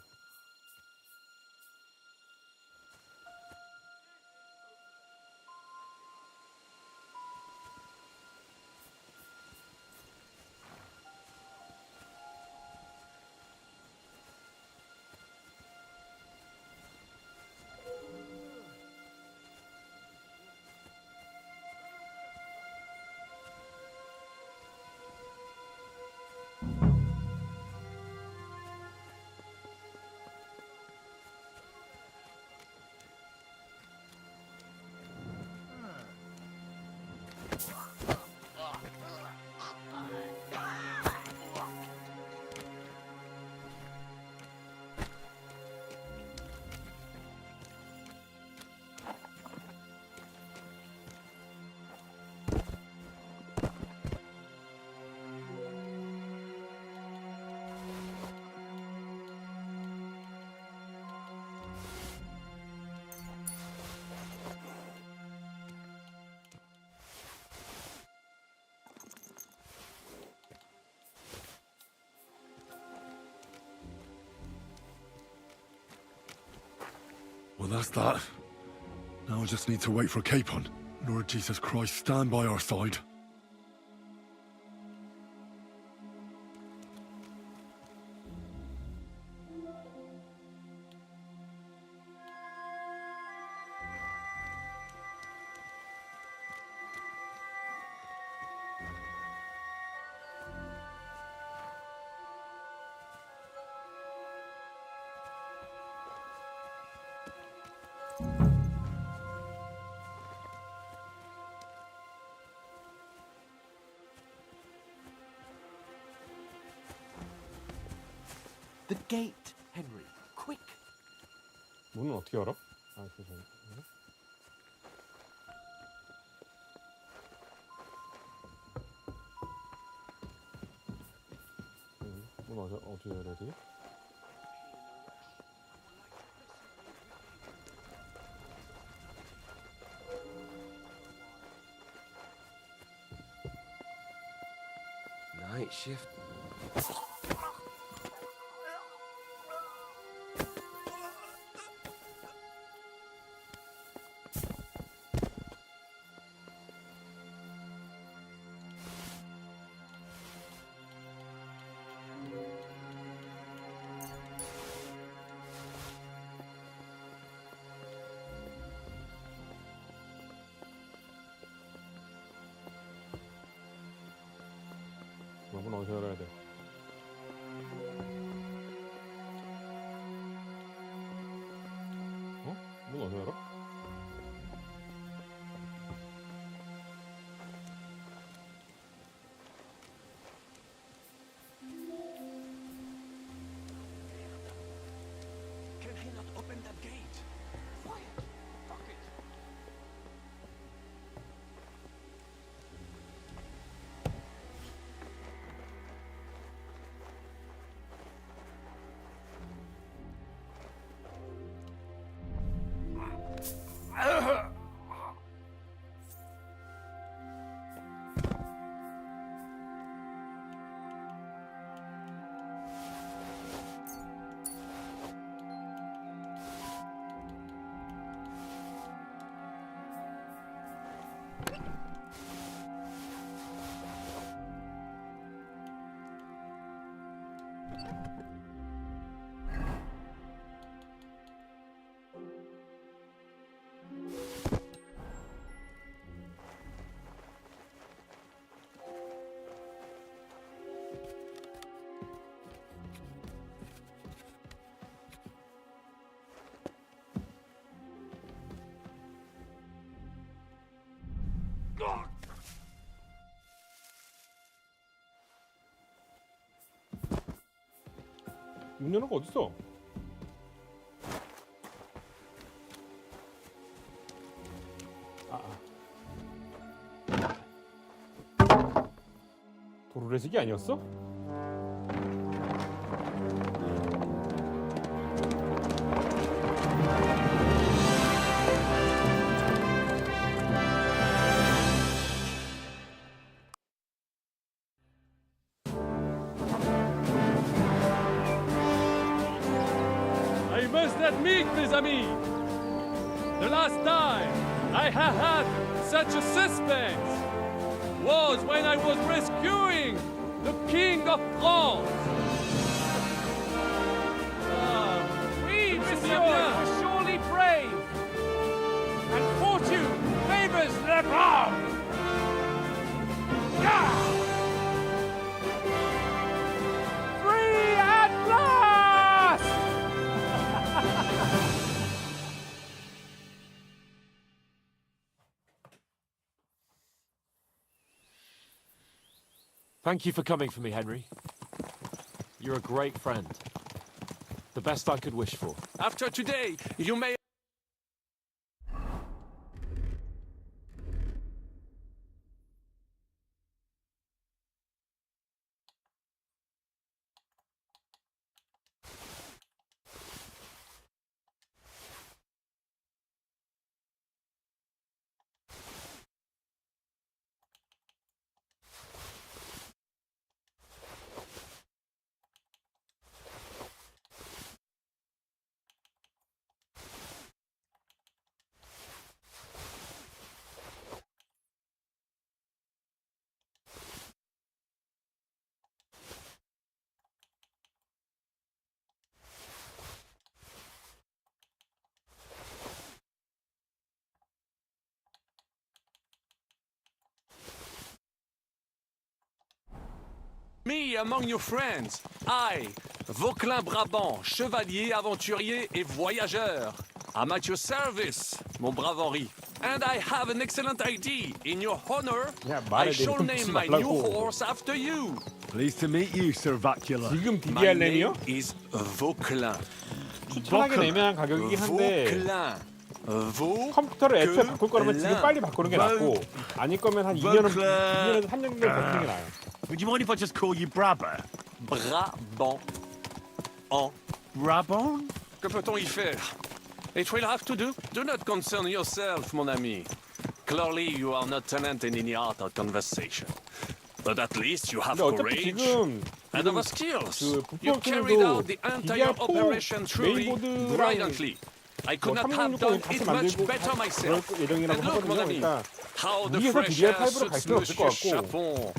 Well, that's that. Now I just need to wait for a capon. Lord Jesus Christ, stand by our side. The gate, Henry. Quick. 문은 어떻게 열어? 아, 그래서 문 어떻게 열어야 되지? Night shift. 문 어디서 열어야 돼? 어? 문 어디서 열어? Can he not open that gate? Quiet. Fuck it. 문 여는 거 어딨어? 도르래식이 아니었어? I must admit, mes amis, the last time I have had such a suspense was when I was rescuing the King of France. Oui, monsieur, you're surely brave. And fortune favors the brave. Free at last! Thank you for coming for me, Henry. You're a great friend. The best I could wish for. After today, you may. Me among your friends, I, Vauquelin Brabant, chevalier, aventurier et voyageur. I'm at your service, mon brave Henri. And I have an excellent idea. In your honor, 야, I 말해, shall 내가 name 묻지 my new 말라고. horse after you. Pleased to meet you, Sir Vacula. 지금 My name DDR램이요? is Vauquelin. 추천하기는 애매한 가격이긴 한데 Vauquelin. 컴퓨터를 애초에 바꿀 거라면 지금 빨리 바꾸는 게 낫고 아닐 거면 한 2년에서 3년 정도 버티는 게 나아요. Would you mind if I just call you Brabber? Brabant. En. Brabon? Que peut-on y faire? It will have to do. Do not concern yourself, mon ami. Clearly, you are not talent in any art or conversation. But at least you have 근데 어차피 courage 지금 and other skills. 그 You carried out the 부품들도 entire DDR4 operation truly 메인보드랑 brilliantly. I could not have done 3060 it 같이 much 만들고 better myself. 그럴 예정이라고 And look, mon 하거든요. ami, 그러니까 how the 위에서 fresh air DDR5로 갈 suits 필요 없을 것 Monsieur 같고 Chapon.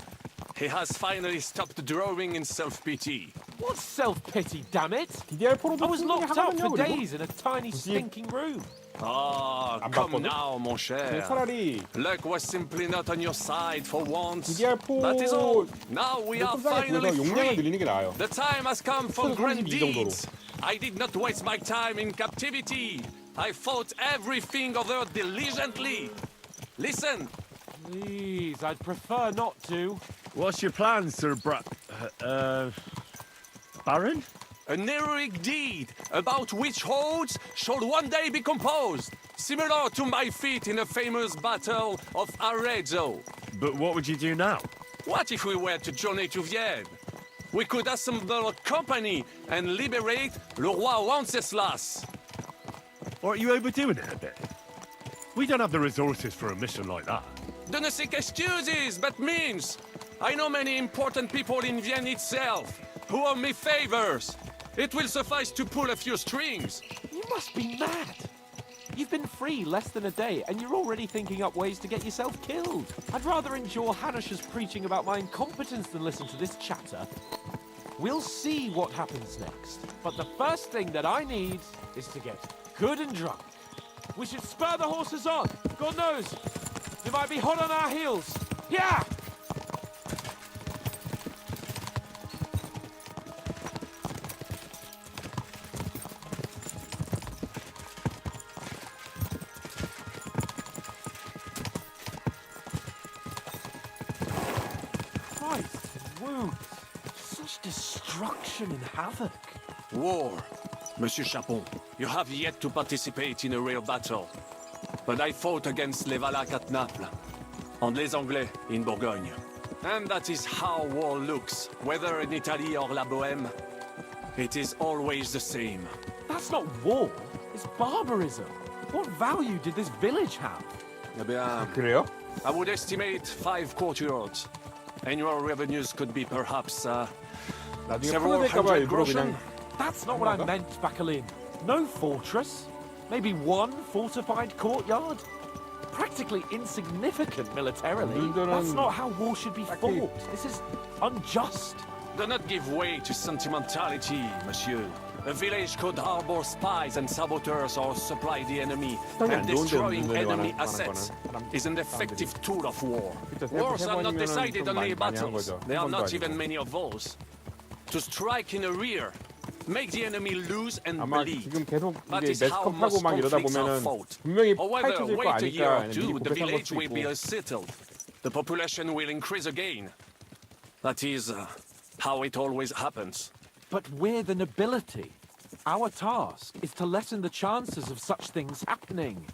He has finally stopped drawing in self-pity. What self-pity, damn it? DDR4로도 I was 충분히 locked up 하거든요. for 그리고 days in a tiny stinking room. Ah, 안 come 봤거든? now, mon cher. 차라리 Luck was simply not on your side for once. DDR4 That is all. Now we are 좀 싸게 finally 구해서 용량을 free. 늘리는 게 나아요. The time has come for grand 32 정도로. deeds. I did not waste my time in captivity. I fought everything over diligently. Listen, Please, I'd prefer not to. What's your plan, Sir Baron? an heroic deed about which holds shall one day be composed, similar to my feat in the famous Battle of Arezzo. But what would you do now? What if we were to journey to Vienne? We could assemble a company and liberate le roi Wenceslas. Aren't you overdoing it a bit? We don't have the resources for a mission like that. De ne seek excuses, but means. I know many important people in Vienne itself who owe me favors. It will suffice to pull a few strings. You must be mad. You've been free less than a day, and you're already thinking up ways to get yourself killed. I'd rather endure Hanish's preaching about my incompetence than listen to this chatter. We'll see what happens next. But the first thing that I need is to get good and drunk. We should spur the horses on. God knows, they might be hot on our heels. Yeah! Such destruction and havoc. War. Monsieur Chapon, you have yet to participate in a real battle. But I fought against les Valaques at Naples, and les Anglais in Bourgogne. And that is how war looks, whether in Italy or La Bohème. It is always the same. That's not war, it's barbarism. What value did this village have? Eh bien, 그래요? I would estimate 5 courtyards. Annual revenues could be perhaps 나중에 several 풀어낼까봐 hundred 일부러 groschen. 그냥 That's not what I meant, Bacalin. No fortress. Maybe one fortified courtyard. Practically insignificant militarily. That's not how war should be fought. This is unjust. Do not give way to sentimentality, monsieur. A village could harbor spies and saboteurs or supply the enemy, and destroying enemy assets is an effective tool of war. Wars are not decided on mere battles. There are not even many of those. To strike in a rear, make the enemy lose and 아마 bleed. 지금 계속 That 이게 is how 매스컵하고 most 막 이러다 conflicts are 보면은 fought. 분명히 However, 파헤쳐질 거 wait a year 아니까 or 미리 two, the 고백한 걸 village 수도 will be 있고. settled. The population will increase again. That is how it always happens. But we're the nobility. Our task is to lessen the chances of such things happening.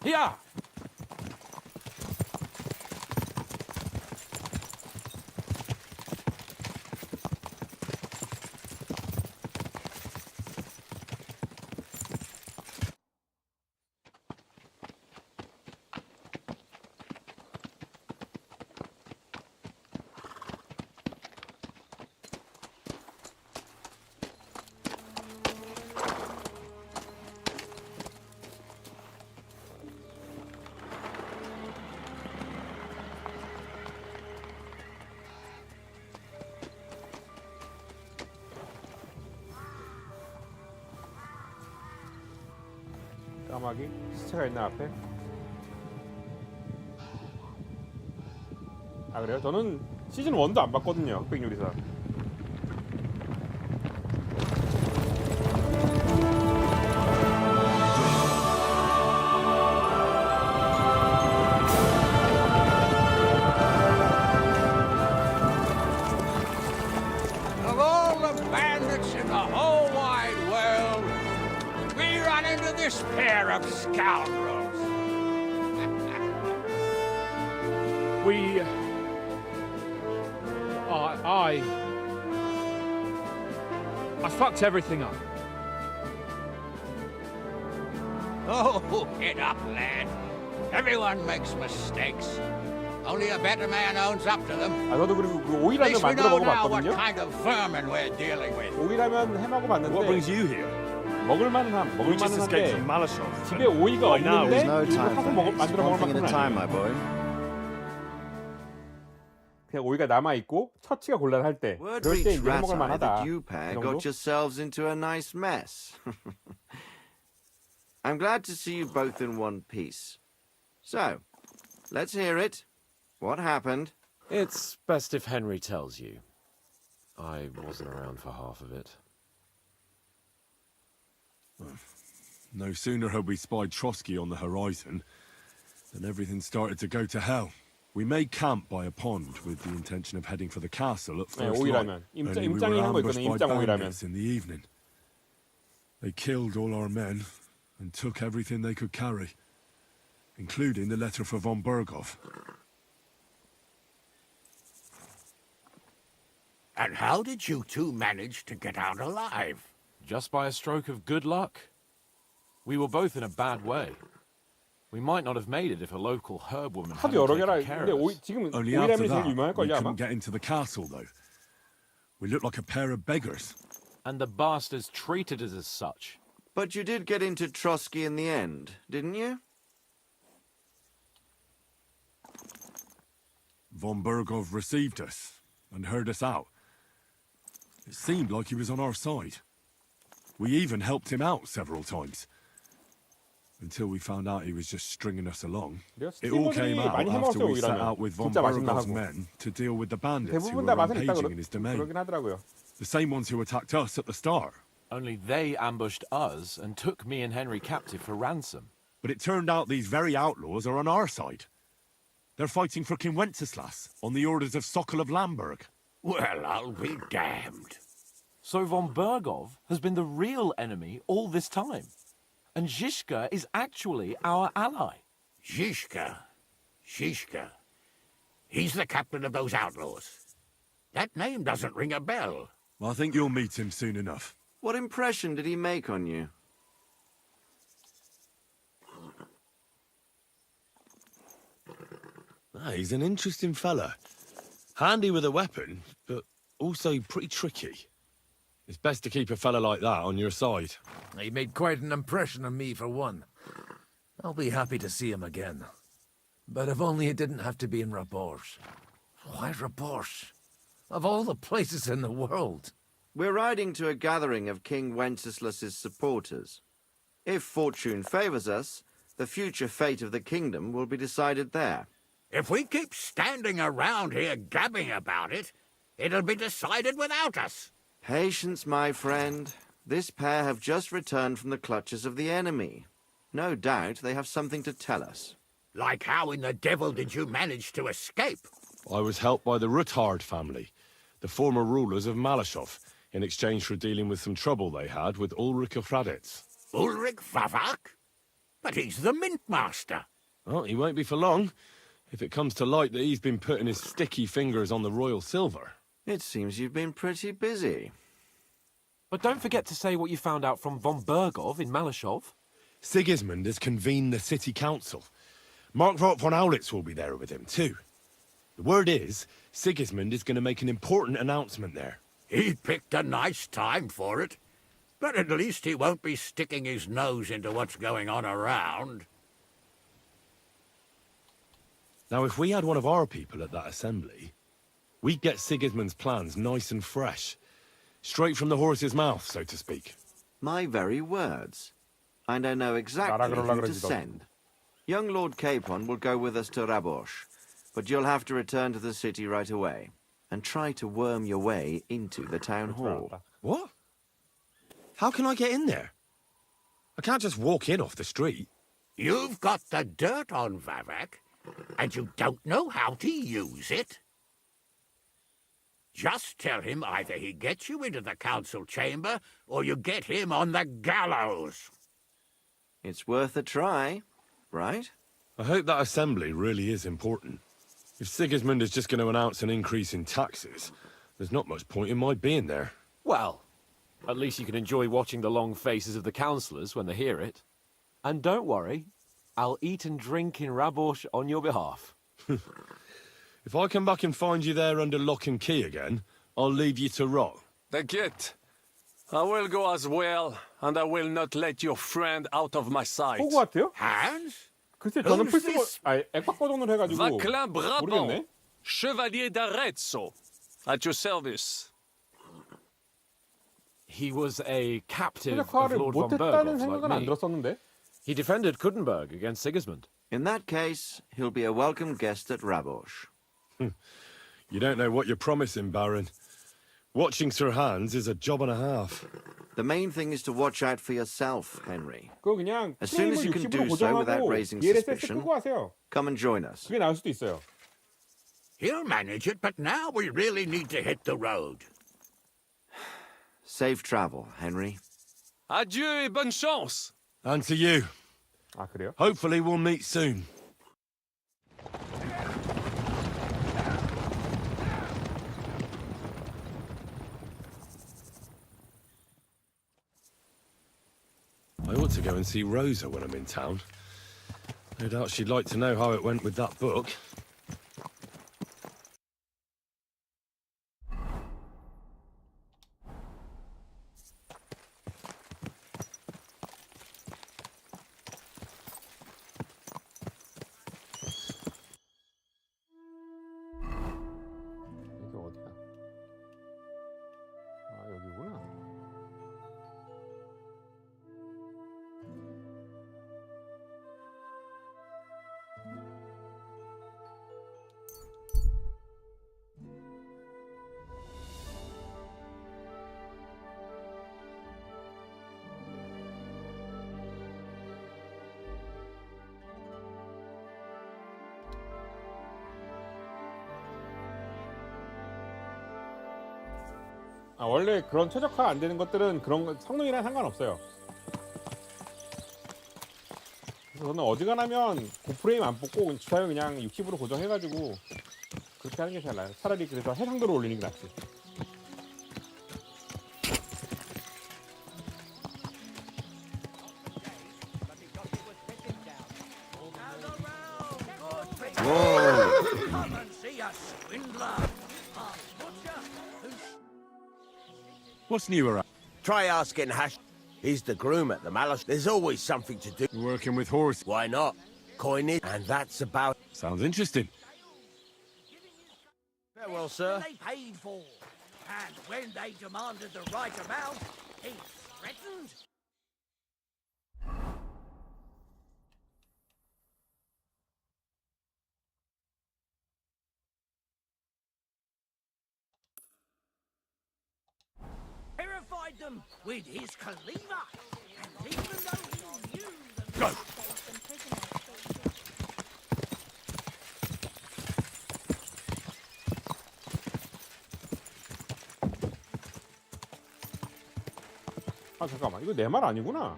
Here! 까마귀 시체가 있나 앞에? 아 그래요? 저는 시즌 1도 안 봤거든요. 흑백 요리사. Of all the bandits in the whole wide world, we run into this pair of scoundrels. I fucked everything up. Oh, get up, lad. Everyone makes mistakes. Only a better man owns up to them. 아 저도 그리고 그 At 오이라면 least we 만들어 know now what 먹어봤거든요. kind of vermin we're dealing with. 오이라면 해먹어 What 봤는데 brings you here? 먹을만은 We just escaped 한데 from Malashov. 집에 오이가 By now, 없는데 there's no 이거 time 사서 for 먹을 this. 만들어 One 먹을 thing at a 만큼은 time, 아니에요. my boy. 그냥 오이가 남아 있고 처치가 곤란할 때 Word 그럴 때 reached 이제 해먹을 Ratai 만하다. that you pair 그 정도? got yourselves into a nice mess. I'm glad to see you both in one piece. So, let's hear it. What happened? It's best if Henry tells you. I wasn't around for half of it. No sooner had we spied Trotsky on the horizon than everything started to go to hell. We made camp by a pond with the intention of heading for the castle at 네, first light. 오이라면 Only we 임장이 were 한 거 ambushed 있거든요. by 임장 오이라면. bandits in the evening. They killed all our men and took everything they could carry, including the letter for von Berghoff. And how did you two manage to get out alive? Just by a stroke of good luck. We were both in a bad way. We might not have made it if a local herb woman 하도 hadn't 여러 taken 개라. care 근데 of 오이 us. 지금 Only after 오이라면이 제일 that, we 유명할걸요 아마. couldn't get into the castle, though. We looked like a pair of beggars. And the bastards treated us as such. But you did get into Trotsky in the end, didn't you? Von Berghoff received us and heard us out. It seemed like he was on our side. We even helped him out several times. Until we found out he was just stringing us along. It all came out 많이 after 해먹었어요 we set 오이라면. out with von 진짜 맛있나 Berghoff's 하고. men to deal with the bandits who 대부분 were 다 맛은 있다 rampaging in his domain. 그러긴 하더라고요. The same ones who attacked us at the start. Only they ambushed us and took me and Henry captive for ransom. But it turned out these very outlaws are on our side. They're fighting for King Wenceslas on the orders of Sokol of Lamberg. Well, I'll be damned. So von Berghoff has been the real enemy all this time. And Zhishka is actually our ally. Zhishka. He's the captain of those outlaws. That name doesn't ring a bell. I think you'll meet him soon enough. What impression did he make on you? He's an interesting fella. Handy with a weapon, but also pretty tricky. It's best to keep a fella like that on your side. He made quite an impression on me, for one. I'll be happy to see him again. But if only it didn't have to be in Rabosh. Why Rabosh? Of all the places in the world. We're riding to a gathering of King Wenceslas's supporters. If fortune favors us, the future fate of the kingdom will be decided there. If we keep standing around here gabbing about it, it'll be decided without us. Patience, my friend. This pair have just returned from the clutches of the enemy. No doubt they have something to tell us. Like how in the devil did you manage to escape? I was helped by the Ruthard family, the former rulers of Malashov, in exchange for dealing with some trouble they had with Ulrich of Raditz. Ulrich Favak? But he's the mint master. Well, he won't be for long, if it comes to light that he's been putting his sticky fingers on the royal silver. It seems you've been pretty busy. But don't forget to say what you found out from von Berghoff in Malashov. Sigismund has convened the city council. Markvart von Aulitz will be there with him, too. The word is, Sigismund is going to make an important announcement there. He picked a nice time for it. But at least he won't be sticking his nose into what's going on around. Now, if we had one of our people at that assembly, we'd get Sigismund's plans nice and fresh. Straight from the horse's mouth, so to speak. My very words. And I know exactly who to send. Young Lord Capon will go with us to Rabosh, but you'll have to return to the city right away and try to worm your way into the town hall. What? How can I get in there? I can't just walk in off the street. You've got the dirt on Vavak, and you don't know how to use it? Just tell him either he gets you into the council chamber, or you get him on the gallows. It's worth a try, right? I hope that assembly really is important. If Sigismund is just going to announce an increase in taxes, there's not much point in my being there. Well, at least you can enjoy watching the long faces of the councillors when they hear it. And don't worry, I'll eat and drink in Rabosh on your behalf. If I come back and find you there under lock and key again, I'll leave you to rot. Take it. I will go as well, and I will not let your friend out of my sight. 호구 같아요? Hans? 글쎄 저는 플스 액박 버전으로 해가지고 Vaclin Brabant. 모르겠네. Chevalier d'Arezzo, at your service. He was a captive of 최적화를 Lord von 못했다는 Berghoff, 생각은 like 안 me. 들었었는데. He defended Kuttenberg against Sigismund. In that case, he'll be a welcome guest at Rabosh. You don't know what you're promising, Baron. Watching Sir Hans is a job and a half. The main thing is to watch out for yourself, Henry. 그거 그냥 As soon as you can 60으로 do so without 고정하고 raising DLSS suspicion, 끄고 하세요. come and join us. 그게 나을 수도 있어요. He'll manage it, but now we really need to hit the road. Safe travel, Henry. Adieu et bonne chance. And to you. 아, 그래요? Hopefully we'll meet soon. I ought to go and see Rosa when I'm in town. No doubt she'd like to know how it went with that book. 여기 어디야? 아, 여기구나. 아, 원래 그런 최적화 안 되는 것들은 그런 성능이랑 상관없어요. 그래서 저는 어지간하면 고프레임 안 뽑고 주사위 그냥 60으로 고정해가지고 그렇게 하는 게 잘 나아요. 차라리 그래서 해상도로 올리는 게 낫지. Come and see a swindler. A butcher who's... What's new around? Try asking Hash. He's the groom at the Malice. There's always something to do. Working with horses. Why not? Coinage, and that's about... Sounds interesting. Farewell, sir. They paid for. And when they demanded the right amount, he threatened. Terrified them with his cleaver. And even though he knew the... Go! 아, 잠깐만, 이거 내 말 아니구나.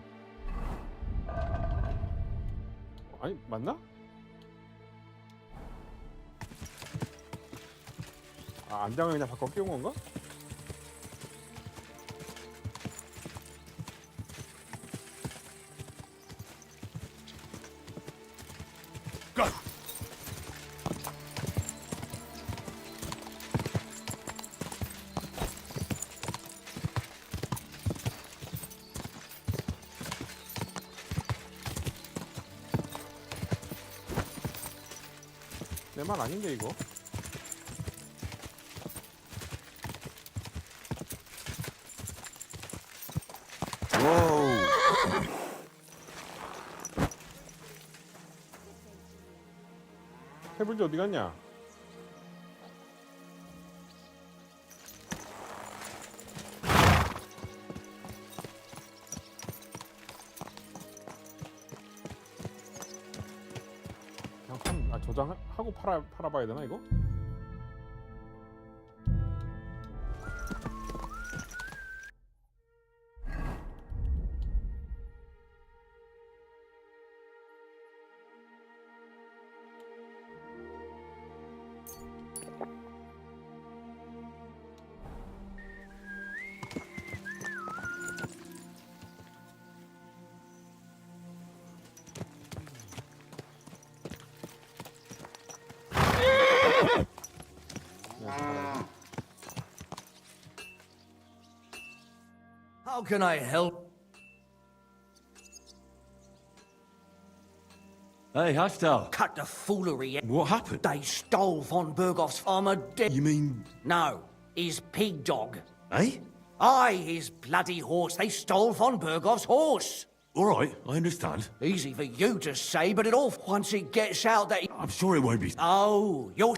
아니, 맞나? 아, 안장을 그냥 바꿔 끼운 건가? Go! 내 말 아닌데 이거. 해불지 어디 갔냐? 그냥 저장하고 팔아봐야 되나 이거? How can I help? Hey, Hostel. Cut the foolery. What happened? They stole von Berghoff's farmer dead. You mean... No, his pig dog. Eh? Aye, his bloody horse. They stole von Berghoff's horse. All right, I understand. Easy for you to say, but it all once it gets out that... I'm sure it won't be... Oh, you're...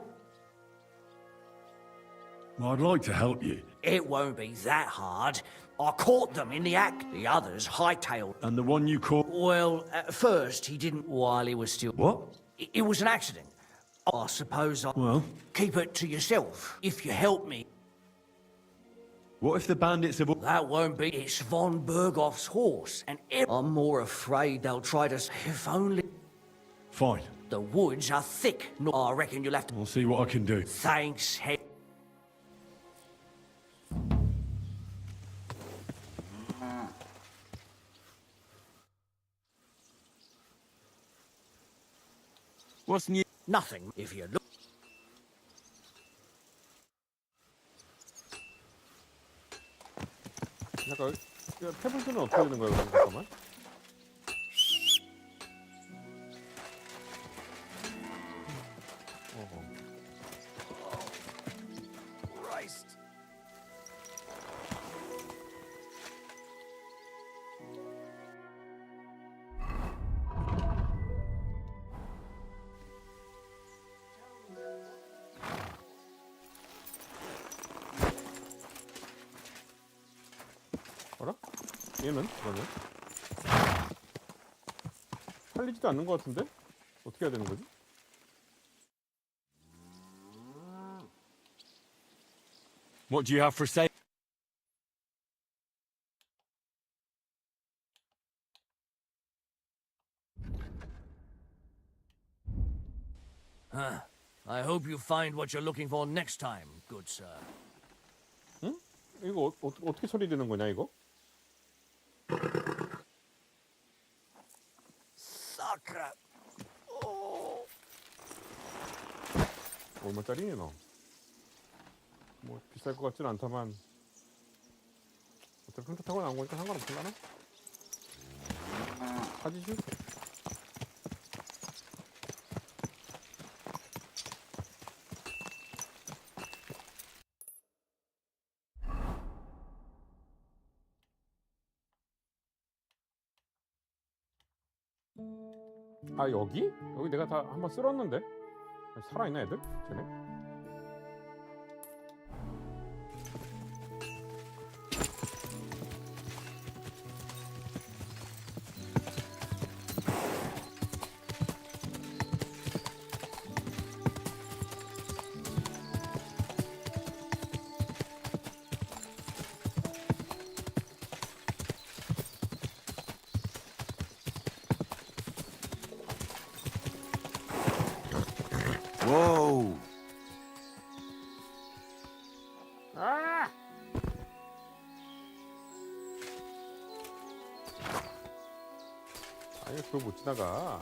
I'd like to help you. It won't be that hard. I caught them in the act. The others hightailed. And the one you caught... Well, at first he didn't while he was still... What? It was an accident. I suppose I'll... Well? Keep it to yourself, if you help me. What if the bandits have... That won't be... It's von Berghoff's horse, and I'm more afraid they'll try to... If only... Fine. The woods are thick. No, I reckon you'll have to... I'll see what I can do. Thanks, head. What's new? Nothing, if you look... 잠깐, 태블릿은 어떻게 되는 거야, 그럼 잠깐만. 얘는 그러면 살리지도 않는 것 같은데 어떻게 해야 되는 거지? What do you have for sale? I hope you find what you're looking for next time, good sir. 응? 이거 어떻게 처리되는 거냐 이거? Sacre. 얼마짜리니 너? 뭐 비쌀 것 같진 않다만 어차피 컴퓨터 타고 나온 거니까 상관없을라나? 사지지? 아 여기? 여기 내가 다 한번 쓸었는데? 살아있나 애들? 쟤네? Whoa! 아! 아니 그걸 못 지나가.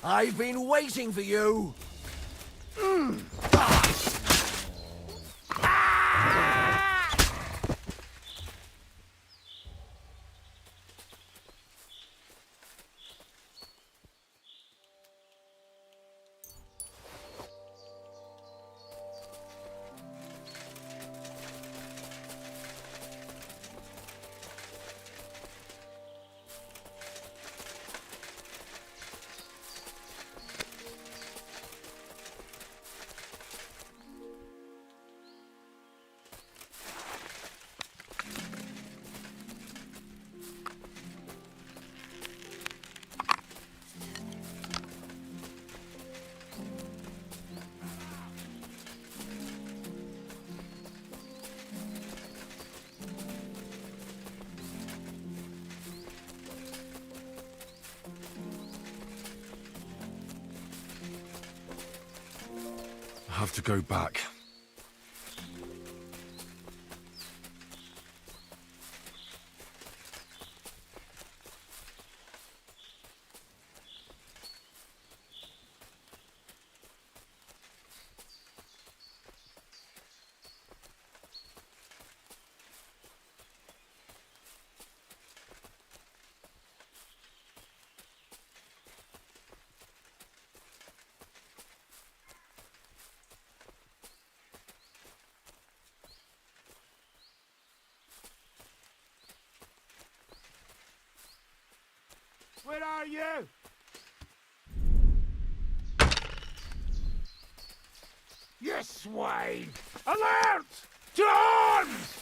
I've been waiting for you. I have to go back. Where are you? You swine! Alert! To arms!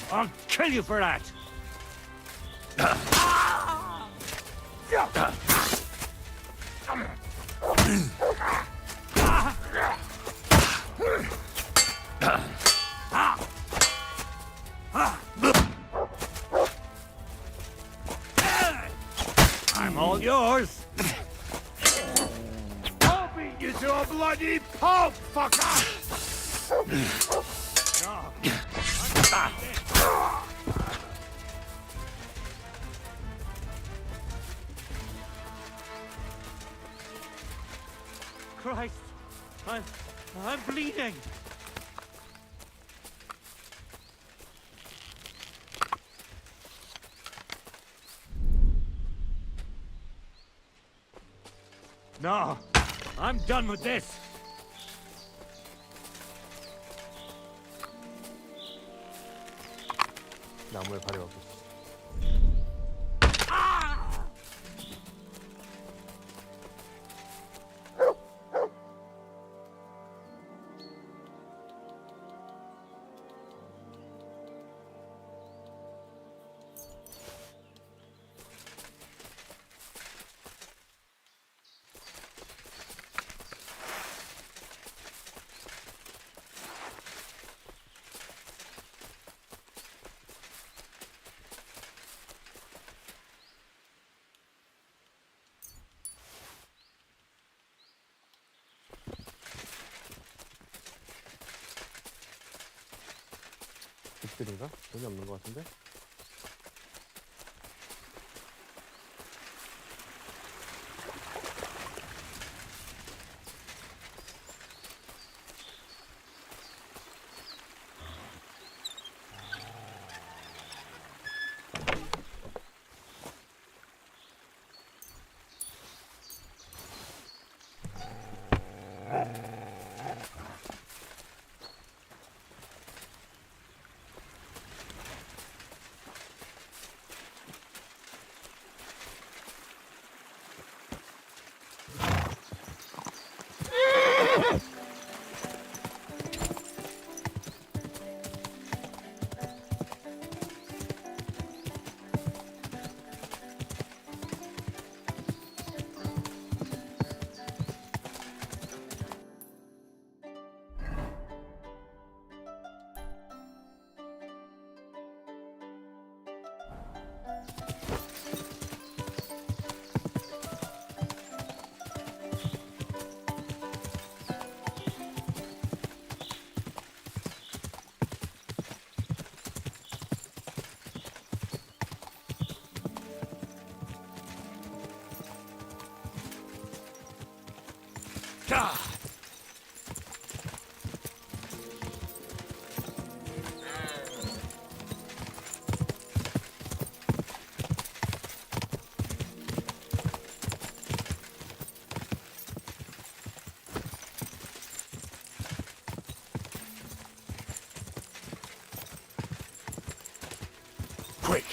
I'll kill you for that! I'm all yours! I'll beat you to a bloody pulp, fucker! Christ! I'm bleeding! No! I'm done with this! 나무에 발이 없어. 집들인가? 전혀 없는 것 같은데? Quick!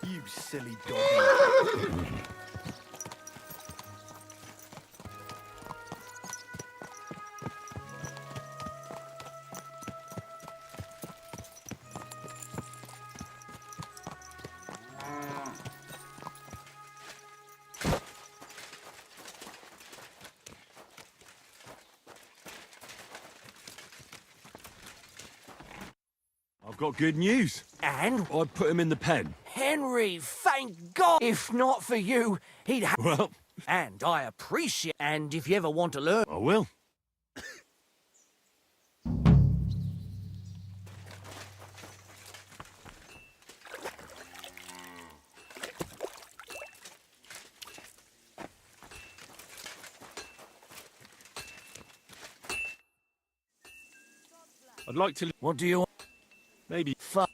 You silly doggy. I've got good news. And? I put him in the pen. Henry, thank God! If not for you, he'd have... Well... And I appreciate... And if you ever want to learn... I will. I'd like to... What do you want? Maybe... Fuck.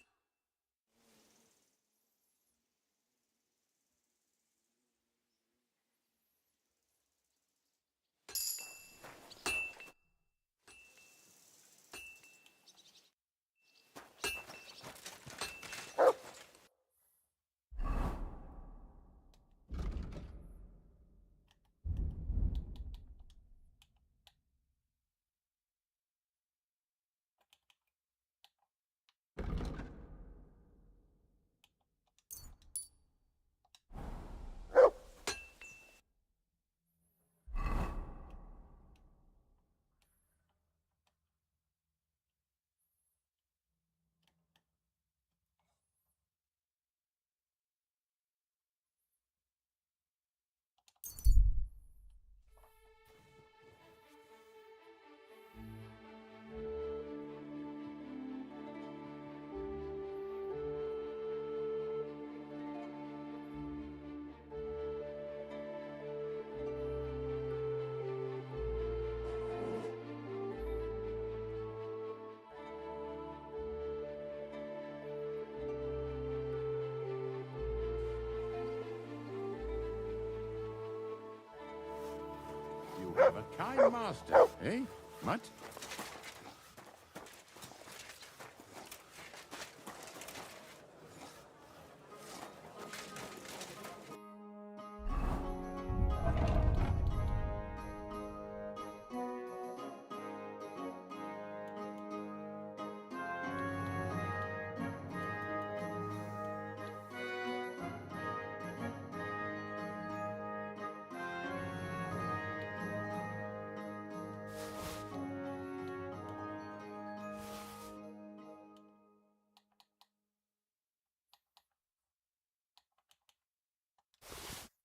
You have a kind master, eh, Mutt?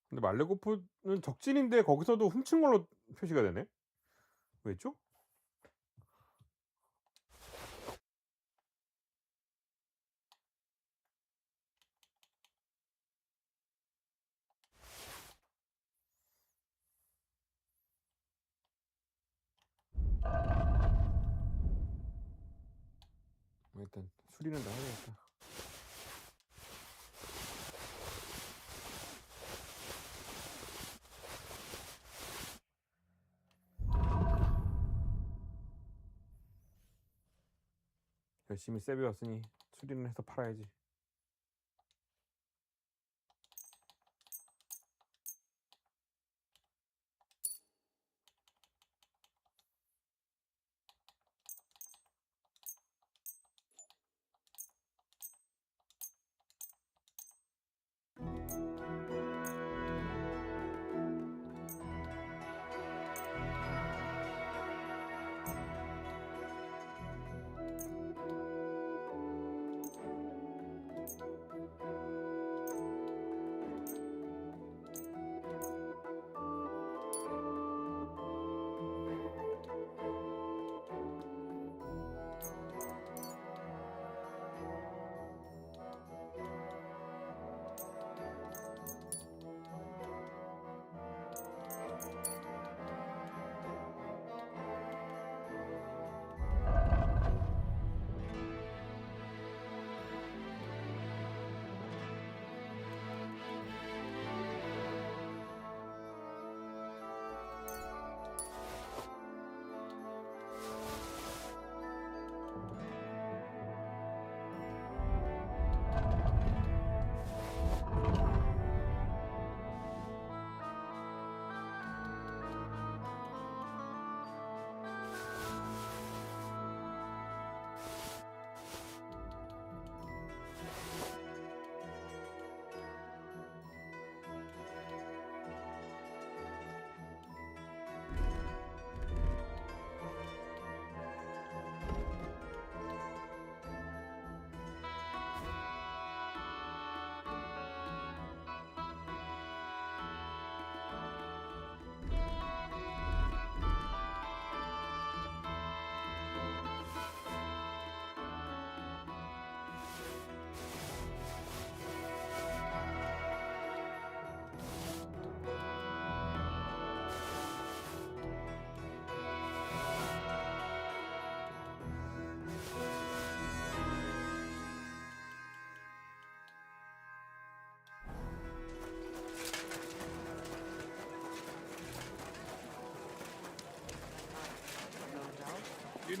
근데 말레고프는 적진인데 거기서도 훔친 걸로 표시가 되네. 왜죠? 일단 수리는 다 해야겠다. 열심히 세배웠으니 수리는 해서 팔아야지.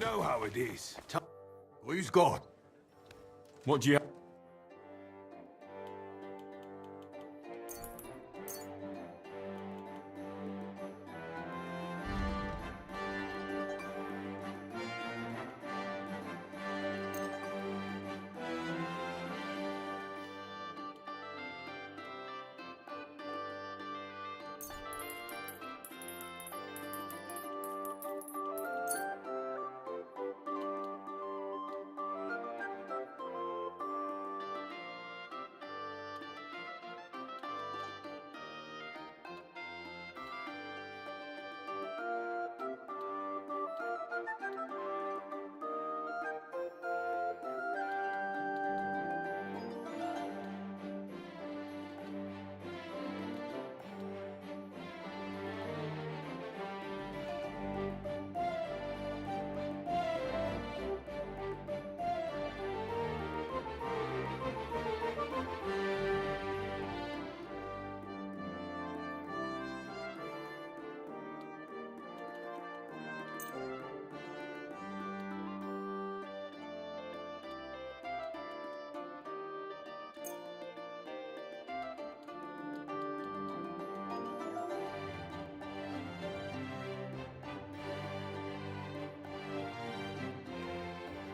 know how it is. Who's got? What do you...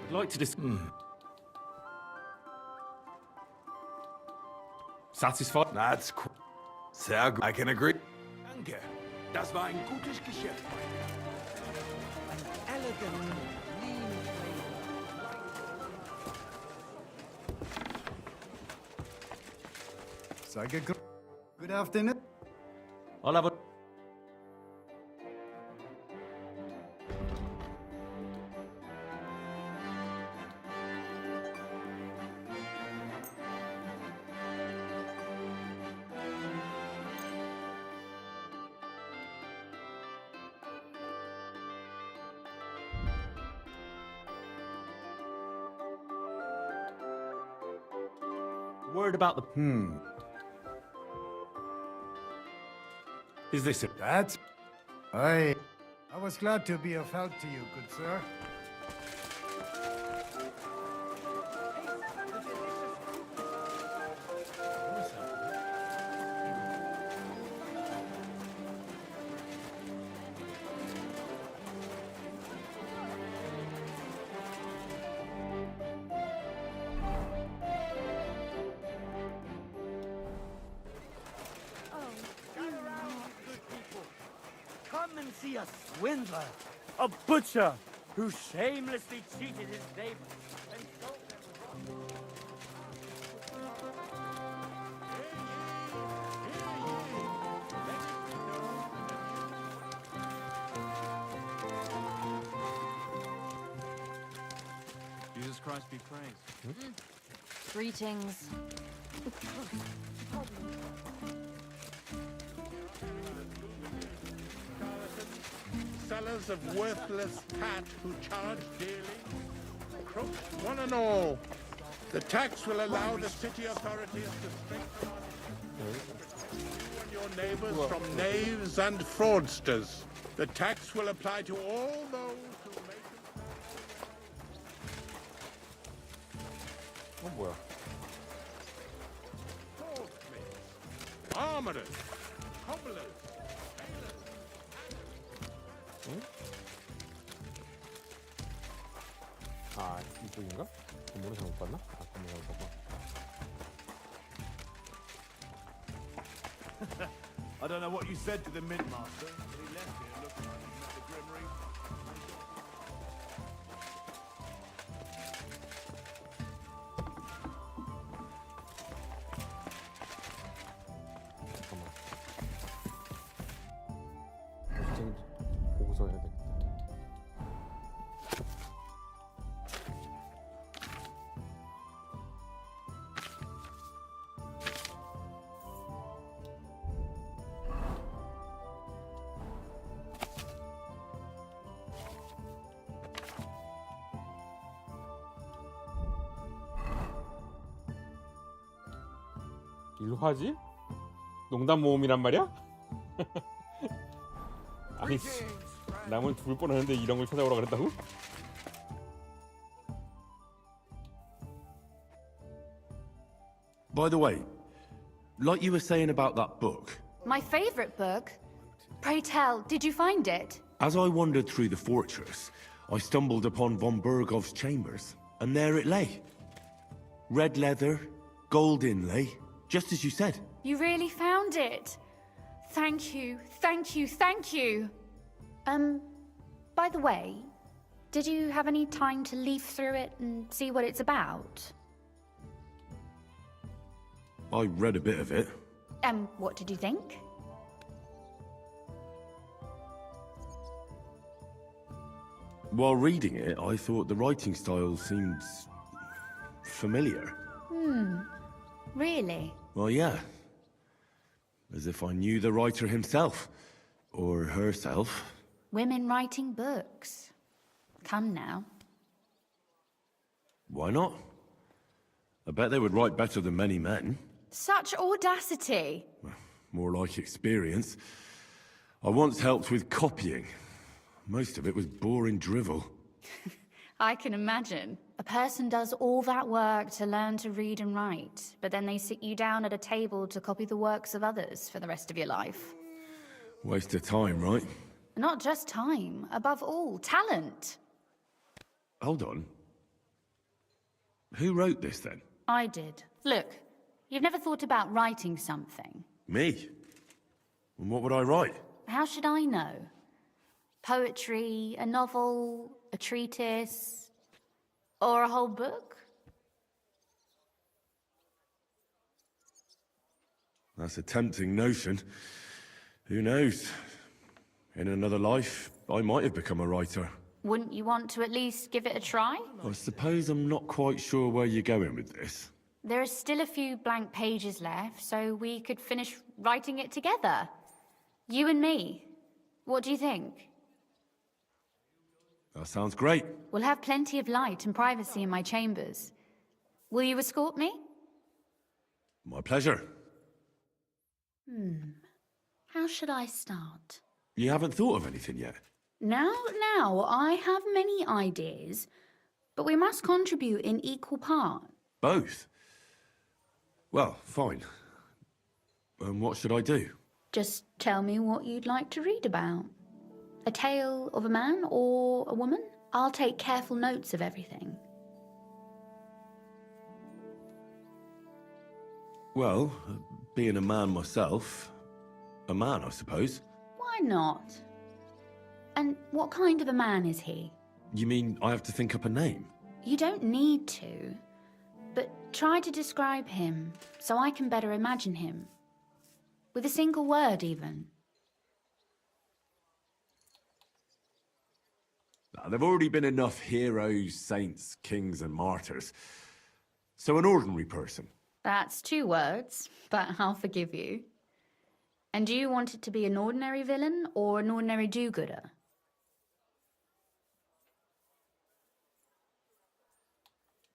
I'd like to Satisfied? That's cool. Sehr gut. I can agree. Danke. Das war ein gutes Geschäft. Elegant, clean Sehr good afternoon. I'll have a... Word about the... Is this it? That's... Aye. I was glad to be of help to you, good sir. Come and see a swindler, a butcher who shamelessly cheated his neighbors and sold them rotten. Jesus Christ be praised. Greetings. Sellers of worthless fat who charge dearly, crooks one and all. The tax will allow the city authorities to strengthen you and your neighbors from knaves and fraudsters. The tax will apply to all those who make 뭐야? it. Armorers, cobblers, 아, 이쪽인가? 건물을 잘못 봤나? 아, 건물 잘못 봤구나. I don't know what you said to the mint master, but he left here looking like he met the Grim Reaper. 잠깐만. 무슨 보고서 해야 되겠다. 일화지? 농담 모음이란 말이야? 아니 씨, 남을 죽을 뻔했는데 이런 걸 찾아오라 그랬다고? By the way, like you were saying about that book, My favourite book? Pray tell, did you find it? as I wandered through the fortress, I stumbled upon von Bergov's chambers, and there it lay. Red leather, gold inlay, just as you said. You really found it. Thank you, thank you, thank you. By the way, did you have any time to leaf through it and see what it's about? I read a bit of it. What did you think? While reading it, I thought the writing style seemed familiar. Really? Well, yeah. As if I knew the writer himself. Or herself. Women writing books. Come now. Why not? I bet they would write better than many men. Such audacity. More like experience. I once helped with copying. Most of it was boring drivel. I can imagine. A person does all that work to learn to read and write, but then they sit you down at a table to copy the works of others for the rest of your life. Waste of time, right? Not just time, above all, talent. Hold on. Who wrote this then? I did. Look, you've never thought about writing something. Me? And what would I write? How should I know? Poetry, a novel, a treatise, or a whole book? That's a tempting notion. Who knows? In another life, I might have become a writer. Wouldn't you want to at least give it a try? I suppose I'm not quite sure where you're going with this. There are still a few blank pages left, so we could finish writing it together. You and me. What do you think? That sounds great. We'll have plenty of light and privacy in my chambers. Will you escort me? My pleasure. How should I start? You haven't thought of anything yet? Now, I have many ideas, but we must contribute in equal part. Both? Well, fine. And what should I do? Just tell me what you'd like to read about. A tale of a man or a woman? I'll take careful notes of everything. Well, being a man myself, a man, I suppose. Why not? And what kind of a man is he? You mean I have to think up a name? You don't need to, but try to describe him so I can better imagine him. With a single word, even. There've already been enough heroes, saints, kings, and martyrs. So an ordinary person. That's 2 words, but I'll forgive you. And do you want it to be an ordinary villain or an ordinary do-gooder?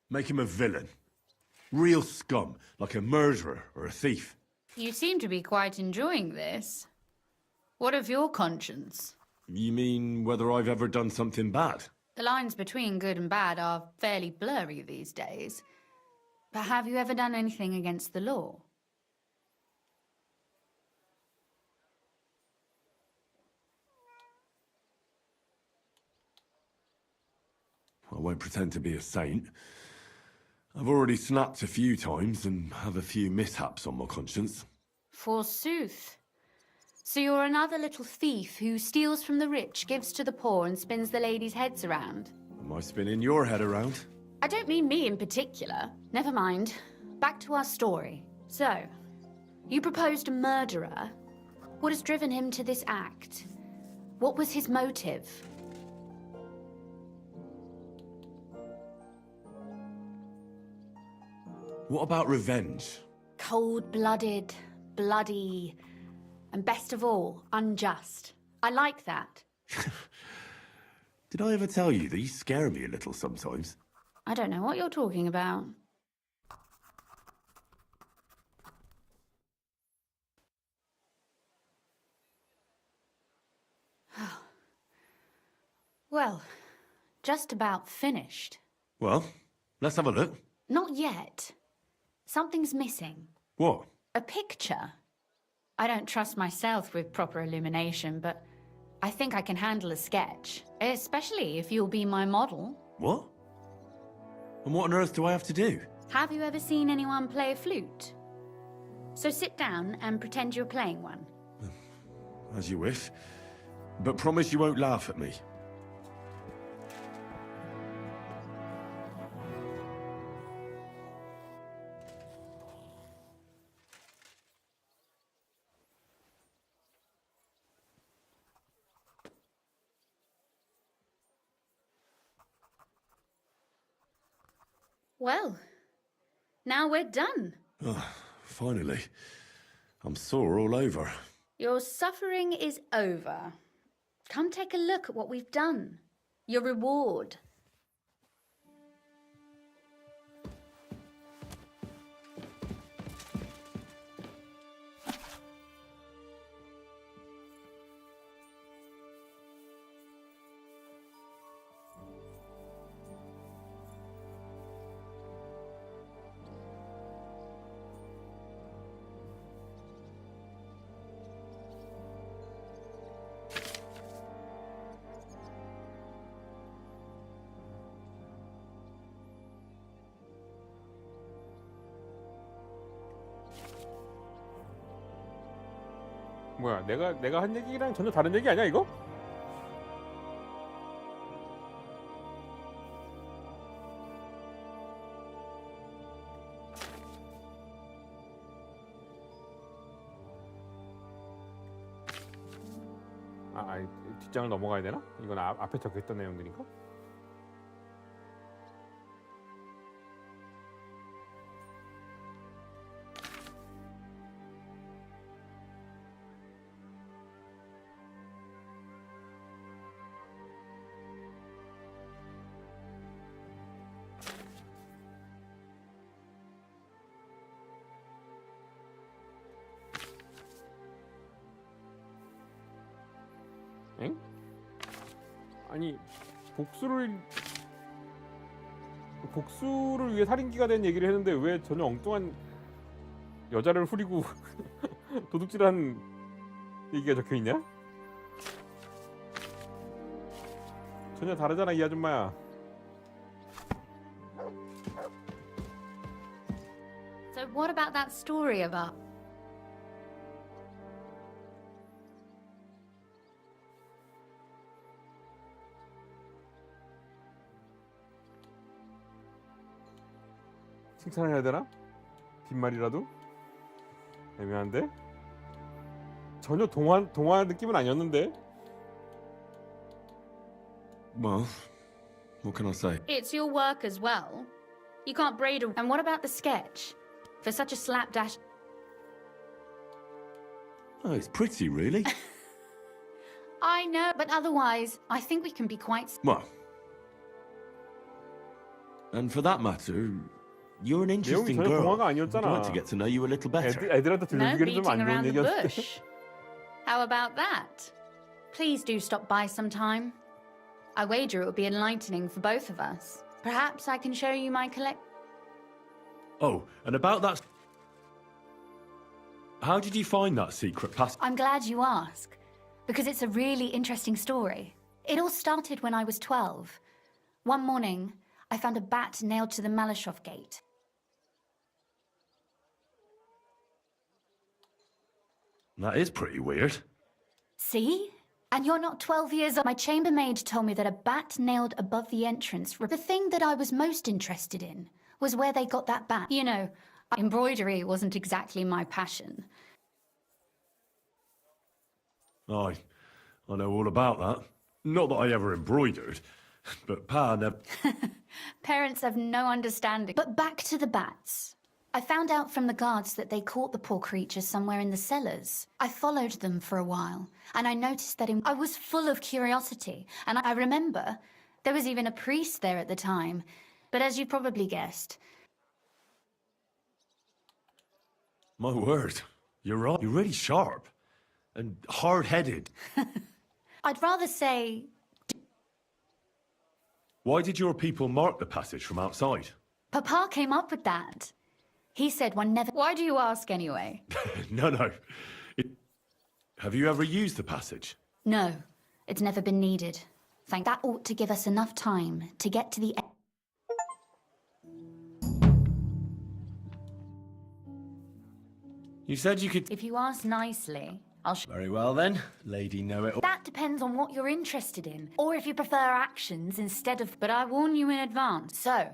Make him a villain. Real scum, like a murderer or a thief. You seem to be quite enjoying this. What of your conscience? You mean whether I've ever done something bad? The lines between good and bad are fairly blurry these days. But have you ever done anything against the law? I won't pretend to be a saint. I've already snapped a few times and have a few mishaps on my conscience. Forsooth. So you're another little thief who steals from the rich, gives to the poor, and spins the ladies' heads around. Am I spinning your head around? I don't mean me in particular. Never mind. Back to our story. So, you proposed a murderer. What has driven him to this act? What was his motive? What about revenge? Cold-blooded, bloody, and best of all, unjust. I like that. Did I ever tell you that you scare me a little sometimes? I don't know what you're talking about. Well, just about finished. Well, let's have a look. Not yet. Something's missing. What? A picture. I don't trust myself with proper illumination, but I think I can handle a sketch, especially if you'll be my model. What? And what on earth do I have to do? Have you ever seen anyone play a flute? So sit down and pretend you're playing one. As you wish. But promise you won't laugh at me. Well, now we're done. Oh, finally. I'm sore all over. Your suffering is over. Come take a look at what we've done. Your reward. 뭐야, 내가 한 얘기랑 전혀 다른 얘기 아니야 이거? 뒷장을 넘어가야 되나? 이건 앞에 적혀있던 내용들인가? 엥? 아니 복수를 위해 살인귀가 된 얘기를 했는데 왜 전혀 엉뚱한 여자를 후리고 도둑질한 얘기가 적혀있냐? 전혀 다르잖아 이 아줌마야. So what about that story about... 칭찬을 해야 되나? 빈말이라도? 애매한데? 전혀 동화 느낌은 아니었는데? Well, what can I say? It's your work as well. You can't braid a... And what about the sketch? For such a slapdash... Oh, it's pretty, really. I know, but otherwise, I think we can be quite... Well, and for that matter, you're an interesting 내용이 전혀 girl. 동화가 I'd 아니었잖아. like to get to know you a little better. 애들한테 No 들려주기는 좀 beating 안 좋은 around the 얘기였는데. bush. How about that? Please do stop by sometime. I wager it will be enlightening for both of us. Perhaps I can show you my collect... Oh, and about that... How did you find that secret passage? I'm glad you ask, because it's a really interesting story. It all started when I was 12. One morning, I found a bat nailed to the Malashov gate. That is pretty weird. See? And you're not 12 years old. My chambermaid told me that a bat nailed above the entrance. The thing that I was most interested in was where they got that bat. You know, embroidery wasn't exactly my passion. I know all about that. Not that I ever embroidered, but Pa never... Parents have no understanding. But back to the bats. I found out from the guards that they caught the poor creatures somewhere in the cellars. I followed them for a while, and I noticed that I was full of curiosity. And I remember there was even a priest there at the time. But as you probably guessed... My word, you're right. You're really sharp and hard-headed. I'd rather say... Why did your people mark the passage from outside? Papa came up with that. He said one never. Why do you ask anyway? No. Have you ever used the passage? No, it's never been needed. That ought to give us enough time to get to the. You said you could. If you ask nicely, I'll. Very well then, Lady Know-It-All. That depends on what you're interested in, or if you prefer actions instead of. But I warn you in advance. So.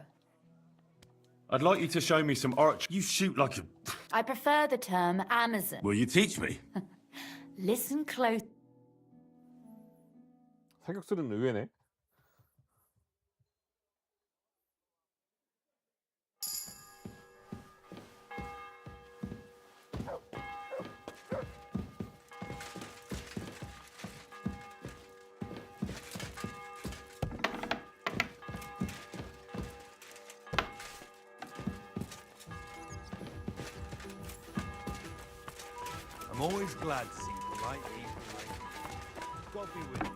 I'd like you to show me some arch. You shoot like a. I prefer the term Amazon. Will you teach me? Listen close. 사격수는 의외네. I'm always glad to see polite people like you. God be with you.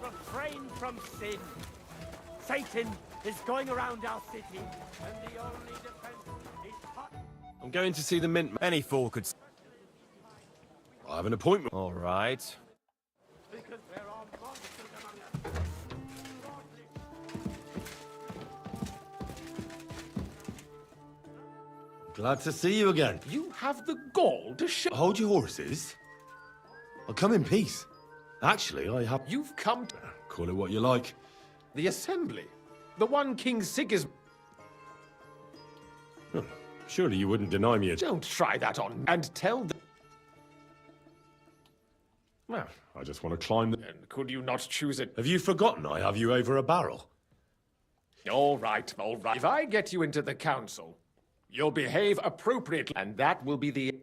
Refrain from sin. Satan is going around our city, and the only defense is hot. I'm going to see the mint. Any fool could. I have an appointment. All right. Because there are monsters among us. Glad to see you again. You have the gall to show. Hold your horses. I'll come in peace. Actually, I have. You've come to. Call it what you like. The assembly. The one King Sigismund. Oh, surely you wouldn't deny me a. Don't try that on. And tell them. Well, I just want to climb the. And could you not choose it? Have you forgotten I have you over a barrel? All right, all right. If I get you into the council, you'll behave appropriately, and that will be the.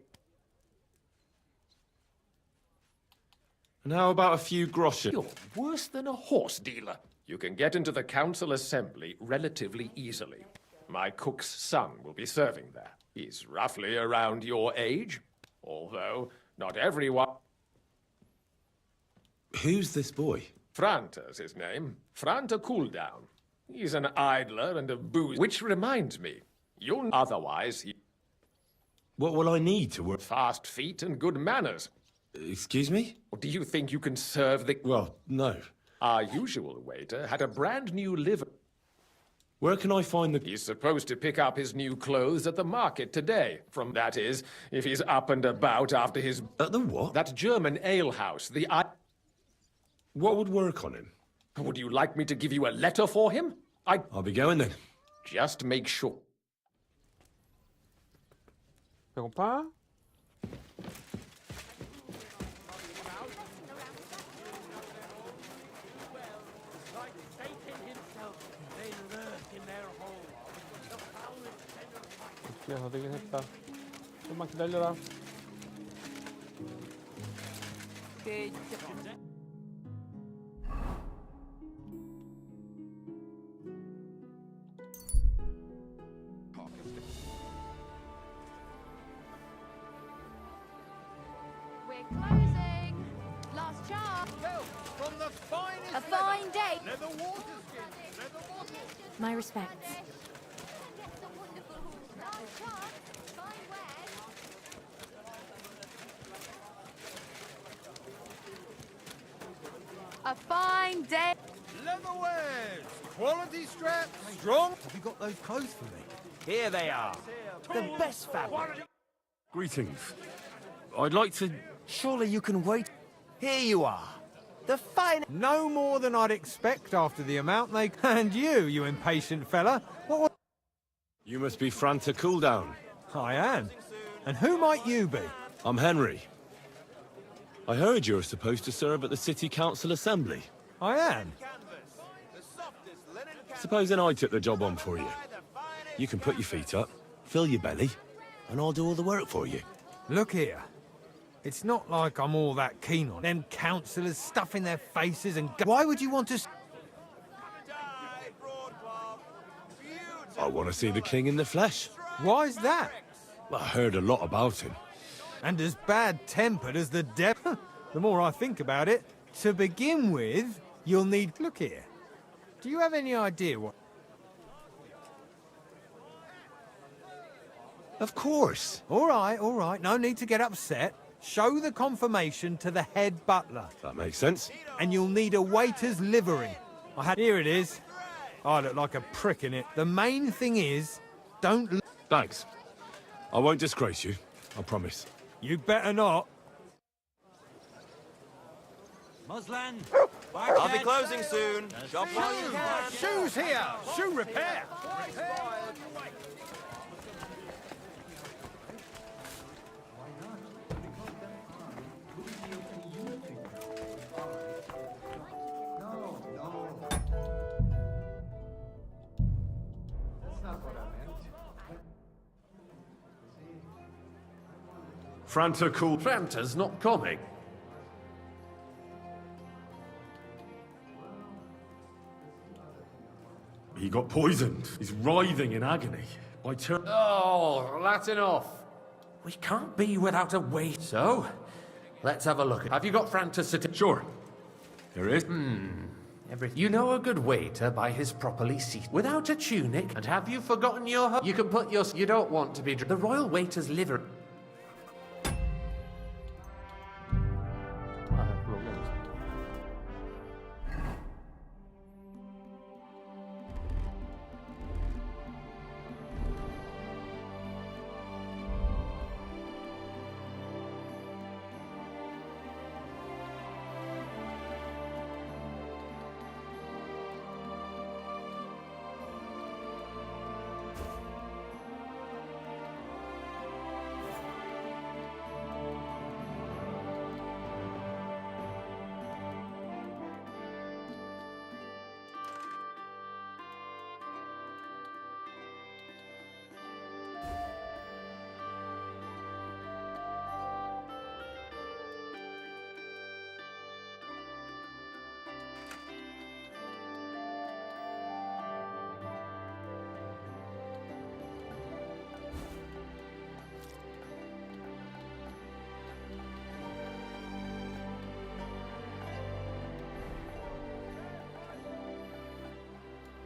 And how about a few groschen? You're worse than a horse dealer. You can get into the council assembly relatively easily. My cook's son will be serving there. He's roughly around your age, although not everyone. Who's this boy? Franta's his name. Franta Cooldown. He's an idler and a booze. Which reminds me, you'll otherwise. What will I need to work? Fast feet and good manners. Excuse me? Or do you think you can serve the. Well, no. Our usual waiter had a brand new liver. Where can I find the. He's supposed to pick up his new clothes at the market today. That is, if he's up and about after his. At the what? That German alehouse, the. What would work on him? Would you like me to give you a letter for him? I'll be going then. Just make sure. 배고파? 시간 더 되긴 했다. 좀만 기다려라. We're closing. Last chance. From the finest A fine day. leather water skins. Leather water. My respects. A fine day. Leatherwares, quality straps, strong. Have you got those clothes for me? Here they are. The best fabric. Greetings. I'd like to... Surely you can wait. Here you are. The fine... No more than I'd expect after the amount they... And you impatient fella. What... You must be Franta Cooldown. I am. And who might you be? I'm Henry. I heard you're supposed to serve at the City Council Assembly. I am. Supposing I took the job on for you. You can put your feet up, fill your belly, and I'll do all the work for you. Look here. It's not like I'm all that keen on them councillors stuffing their faces and... Why would you want to... I want to see the king in the flesh. Why's that? I heard a lot about him. And as bad-tempered as the devil. The more I think about it, to begin with, you'll need... Look here. Do you have any idea what... Of course. All right. No need to get upset. Show the confirmation to the head butler. That makes sense. And you'll need a waiter's livery. Here it is. I look like a prick in it. The main thing is, don't... Thanks. I won't disgrace you. I promise. You better not. Muslan. I'll be closing soon. Shop while you can. Shoes here. Shoe repair. Franta Cool... Franta's not coming. He got poisoned. He's writhing in agony. Oh, that's enough. We can't be without a wait. So, let's have a look. Have you got Franta's certificate? Sure. There is. You know a good waiter by his properly seated, without a tunic. And have you forgotten your... You can put your... You don't want to be... The royal waiter's liver...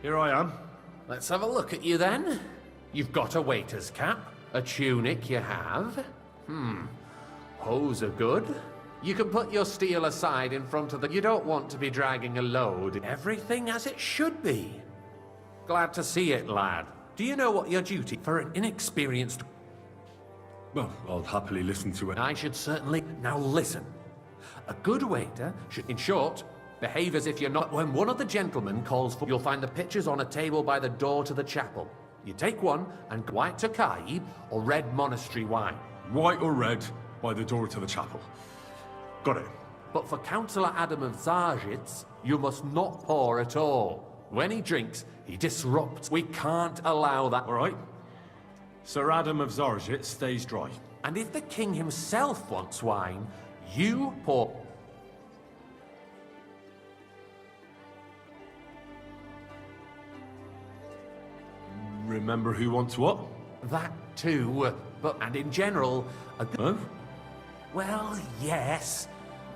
Here I am. Let's have a look at you then. You've got a waiter's cap. A tunic you have. Hose are good. You can put your steel aside in front of the... You don't want to be dragging a load. Everything as it should be. Glad to see it, lad. Do you know what your duty for an inexperienced... Well, I'll happily listen to it. I should certainly... Now listen. A good waiter should, in short, behave as if you're not... When one of the gentlemen calls for... You'll find the pitchers on a table by the door to the chapel. You take one and white Tokai or red monastery wine. White or red by the door to the chapel. Got it. But for Councillor Adam of Zarzhitz, you must not pour at all. When he drinks, he disrupts. We can't allow that. All right. Sir Adam of Zarzhitz stays dry. And if the king himself wants wine, you pour... Remember who wants what? That too, but... And in general... Huh? Well, yes,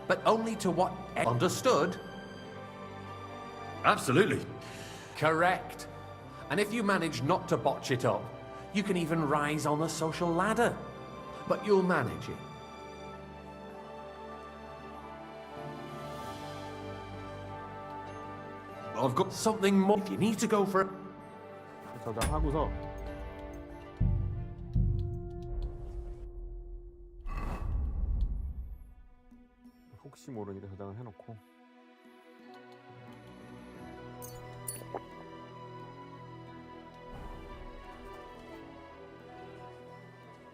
but only to what... Understood? Absolutely. Correct. And if you manage not to botch it up, you can even rise on the social ladder. But you'll manage it. I've got something more. You need to go for. 저장하고서 혹시 모르니까 저장을 해놓고.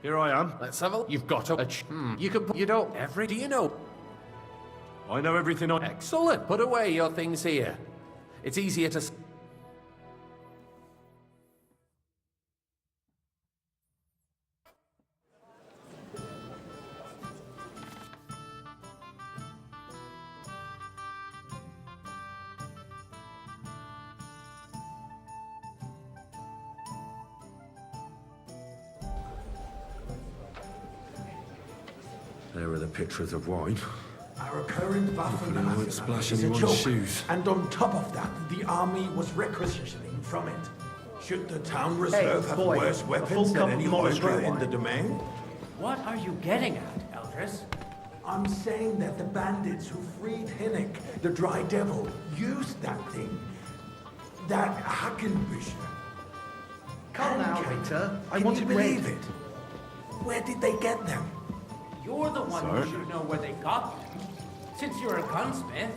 Here I am. Let's have a. You've got a. You can. You don't. Every. Do you know? I know everything on. Excellent. Put away your things here. It's easier to. There are the pictures of wine. Our current Hopefully it won't splash is a anyone's joke. shoes. And on top of that, the army was requisitioning from it. Should the town reserve have worse weapons than any hydra in the domain? What are you getting at, Eldris? I'm saying that the bandits who freed Hinnick, the Dry Devil, used that thing. That Hackenbücher. Come now, Victor. I Can want you it believe read. it? Where did they get them? You're the one Sir? who should know where they got them. Since you're a gunsmith.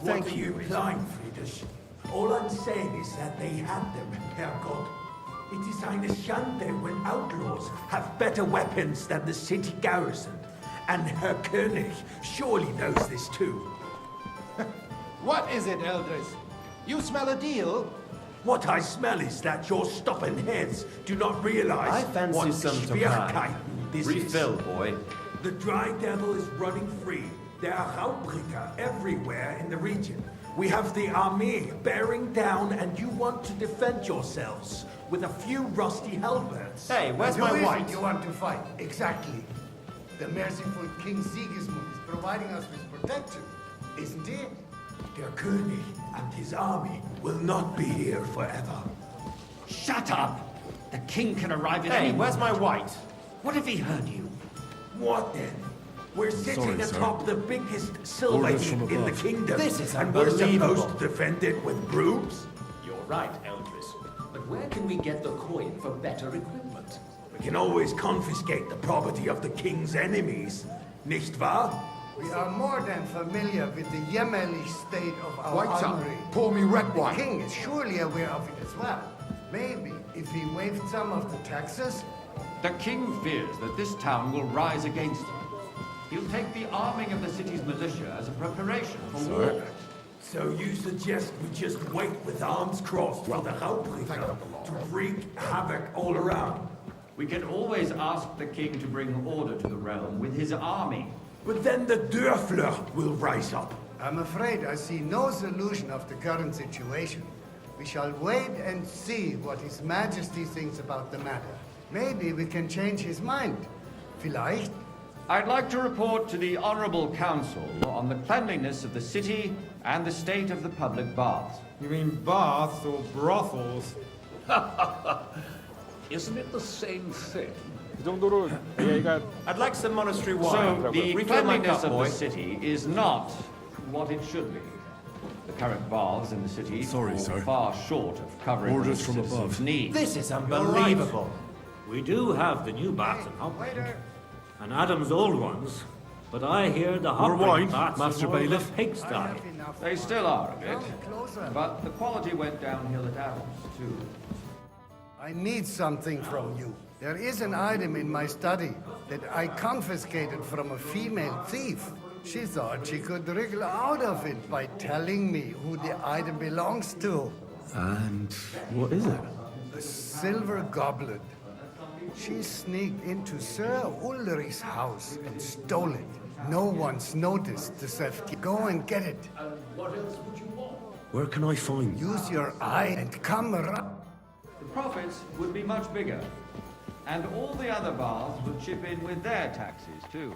What are you implying, Friedrich? All I'm saying is that they had them, Herrgott. It is eine Schande when outlaws have better weapons than the city garrison. And Herr König surely knows this too. What is it, Eldris? You smell a deal? What I smell is that your stubborn heads do not realize I fancy what some Schwierigkeiten this Refill, is. boy. The Dry Devil is running free. There are Raubbricker everywhere in the region. We have the army bearing down, and you want to defend yourselves with a few rusty halberds. Hey, where's Who my is it white? you want to fight? Exactly. The merciful King Sigismund is providing us with protection, isn't he? Der König and his army will not be here forever. Shut up! The king can arrive at Hey, any where's my moment. white? What if he heard you? What then? We're sitting Sorry, sir. atop the biggest silver Orders heap from in the above. kingdom. This is and we're unbelievable. supposed to defend it with brooms? You're right, Eldris. But where can we get the coin for better equipment? We can always confiscate the property of the king's enemies, nicht wahr? We are more than familiar with the yeomanly state of our White's up. armory. Pour me red The wine. king is surely aware of it as well. Maybe if he waived some of the taxes. The king fears that this town will rise against him. He'll take the arming of the city's militia as a preparation for war. So you suggest we just wait with arms crossed for the Raubbricker to wreak havoc all around? We can always ask the king to bring order to the realm with his army. But then the Dörfler will rise up. I'm afraid I see no solution of the current situation. We shall wait and see what His Majesty thinks about the matter. Maybe we can change his mind. Vielleicht. I'd like to report to the Honorable Council on the cleanliness of the city and the state of the public baths. You mean baths or brothels? Isn't it the same thing? 그 정도로 AI가 I'd like some monastery So, wine. the Refill my cleanliness cup, of boy. the city is not what it should be. The current baths in the city Sorry, fall sir. far short of covering Orders the from citizens' above. needs. This is You're unbelievable. We do have the new bats in Hopland, and Adam's old ones, but I hear the More wine, Hopland bats Master are more of a Bailiff. pigsty. They still are a bit, Closer. but the quality went downhill at Adams, too. I need something from you. There is an item in my study that I confiscated from a female thief. She thought she could wriggle out of it by telling me who the item belongs to. And what is it? A silver goblet. She sneaked into Sir Ulrich's house and stole it. No one's noticed the theft. Go and get it. Where can I find you? Use your eye and come around. The profits would be much bigger, and all the other baths would chip in with their taxes, too.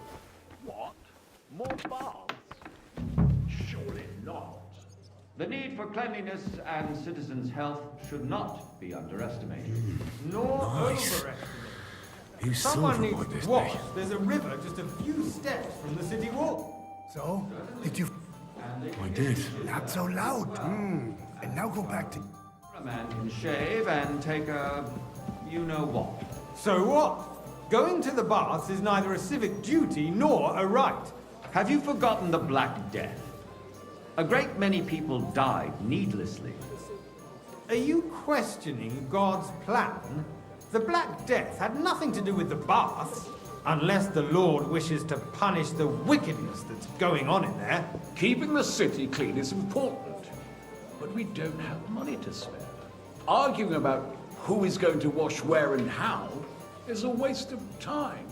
What? More baths? Surely not. The need for cleanliness and citizens' health should not be underestimated. Nor Nice. overestimated. Who's Someone silver needs like this to wash. day? There's a river just a few steps from the city wall. So, did you... I did. Not so loud. And now go back to... A man can shave and take a... you-know-what. So what? Going to the baths is neither a civic duty nor a right. Have you forgotten the Black Death? A great many people died needlessly. Are you questioning God's plan? The Black Death had nothing to do with the baths, unless the Lord wishes to punish the wickedness that's going on in there. Keeping the city clean is important, but we don't have money to spare. Arguing about who is going to wash where and how is a waste of time.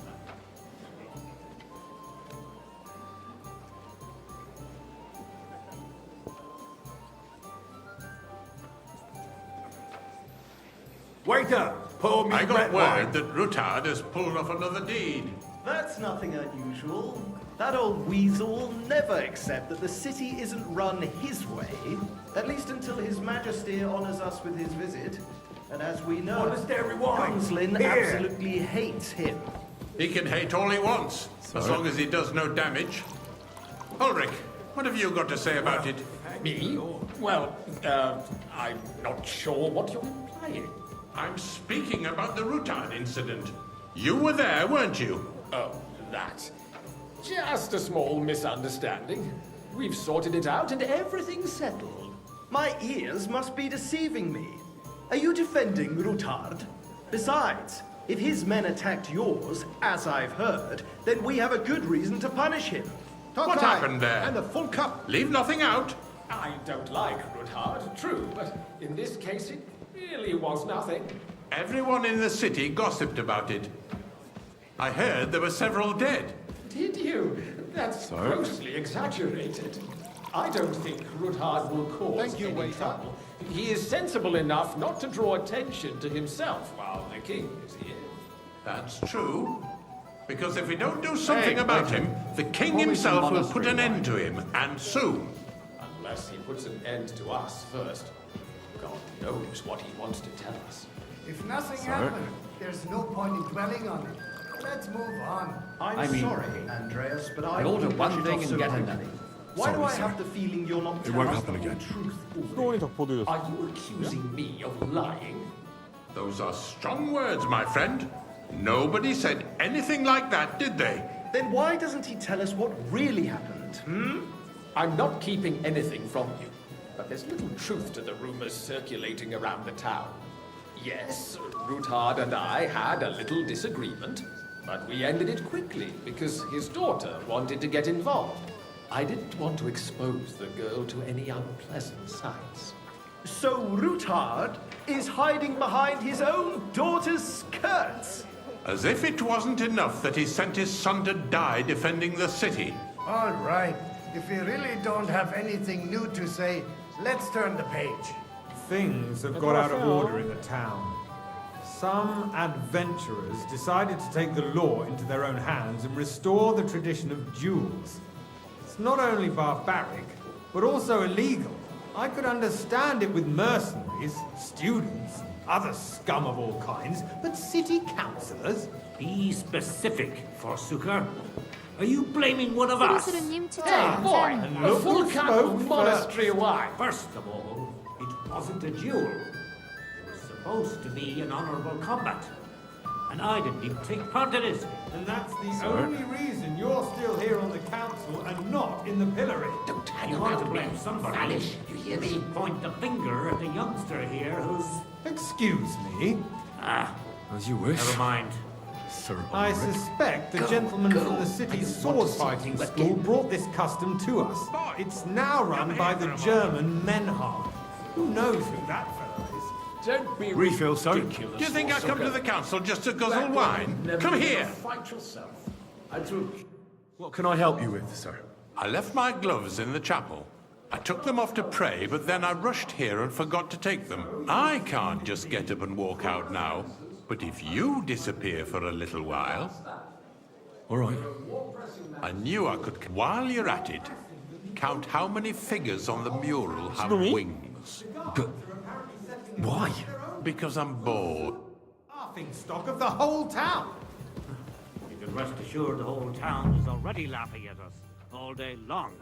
Waiter, pour me I got red word wine. that Rutard has pulled off another deed. That's nothing unusual. That old weasel will never accept that the city isn't run his way, at least until His Majesty honors us with his visit. And as we know, Monastery wine. Kunslin Here. absolutely hates him. He can hate all he wants, as long as he does no damage. Ulrich, what have you got to say about it? Me? Well, I'm not sure what you're implying. I'm speaking about the Rutard incident. You were there, weren't you? Oh, that. Just a small misunderstanding. We've sorted it out and everything's settled. My ears must be deceiving me. Are you defending Rutard? Besides, if his men attacked yours, as I've heard, then we have a good reason to punish him. What happened there? And a full cup. Leave nothing out. I don't like Rutard, true, but in this case it really was nothing. Everyone in the city gossiped about it. I heard there were several dead. Did you? That's grossly exaggerated. I don't think Rutard will cause any trouble. He is sensible enough not to draw attention to himself while the king is here. That's true. Because if we don't do something Hey, about waiter. him, the king Pour me himself some will put an monastery end to him, and soon. Unless he puts an end to us first. God knows what he wants to tell us. If nothing happened, there's no point in dwelling on it. Let's move on. I'm sorry, Andreas, but I order wouldn't one brush it thing off and so get quickly. another. Why Sorry, do I sir. have the feeling you're not It telling won't us happen the again. truth? 수동원이 덕보드렸어. Are you accusing me of lying? Those are strong words, my friend. Nobody said anything like that, did they? Then why doesn't he tell us what really happened, I'm not keeping anything from you, but there's little truth to the rumors circulating around the town. Yes, Rutard and I had a little disagreement, but we ended it quickly because his daughter wanted to get involved. I didn't want to expose the girl to any unpleasant sights. So Rutard is hiding behind his own daughter's skirts? As if it wasn't enough that he sent his son to die defending the city. All right. If you really don't have anything new to say, let's turn the page. Things have got out of order in the town. Some adventurers decided to take the law into their own hands and restore the tradition of duels. It's not only barbaric, but also illegal. I could understand it with mercenaries, students, other scum of all kinds, but city councillors? Be specific, Forsooker. Are you blaming one of us? Hey, boy! A full cup of monastery wine! First of all, it wasn't a duel. It was supposed to be an honorable combat. And I didn't even take part in it. And that's the only reason you're still here on the council and not in the pillory. Don't hang You want to around me, blame somebody. Vanish, you hear me? Point the finger at the youngster here who's... Excuse me? Ah, As you wish. never mind. Sir I Ulrich. suspect the gentleman from the city's sword fighting school brought this custom to us. It's now run by the German Menhard. Who knows who that fellow is? Don't be Refill, sir. ridiculous. Do you think I come to the council just to guzzle Black wine? never Come gonna here. Fight yourself. I took... What can I help you with, sir? I left my gloves in the chapel. I took them off to pray, but then I rushed here and forgot to take them. I can't just get up and walk out now. But if you disappear for a little while... All right. I knew I could... While you're at it, count how many figures on the mural have wings. But why? Because I'm bored. Laughing stock of the whole town. You can rest assured the whole town is already laughing at us all day long.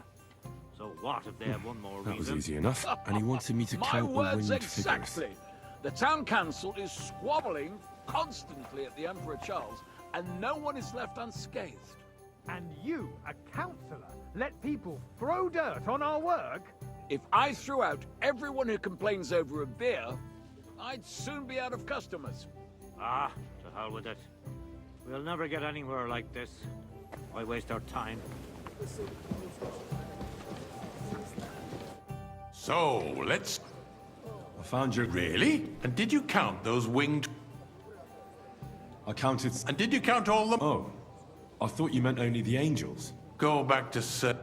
So what if they have one more That was reason? easy enough. And he wanted me to My count the words winged exactly. figures. The town council is squabbling constantly at the Emperor Charles, and no one is left unscathed. And you, a councillor, let people throw dirt on our work? If I threw out everyone who complains over a beer, I'd soon be out of customers. Ah, to hell with it. We'll never get anywhere like this. Why waste our time? So, let's... I found your... Really? And did you count those winged... I counted... And did you count all them? Oh. I thought you meant only the angels. Go back to Sir...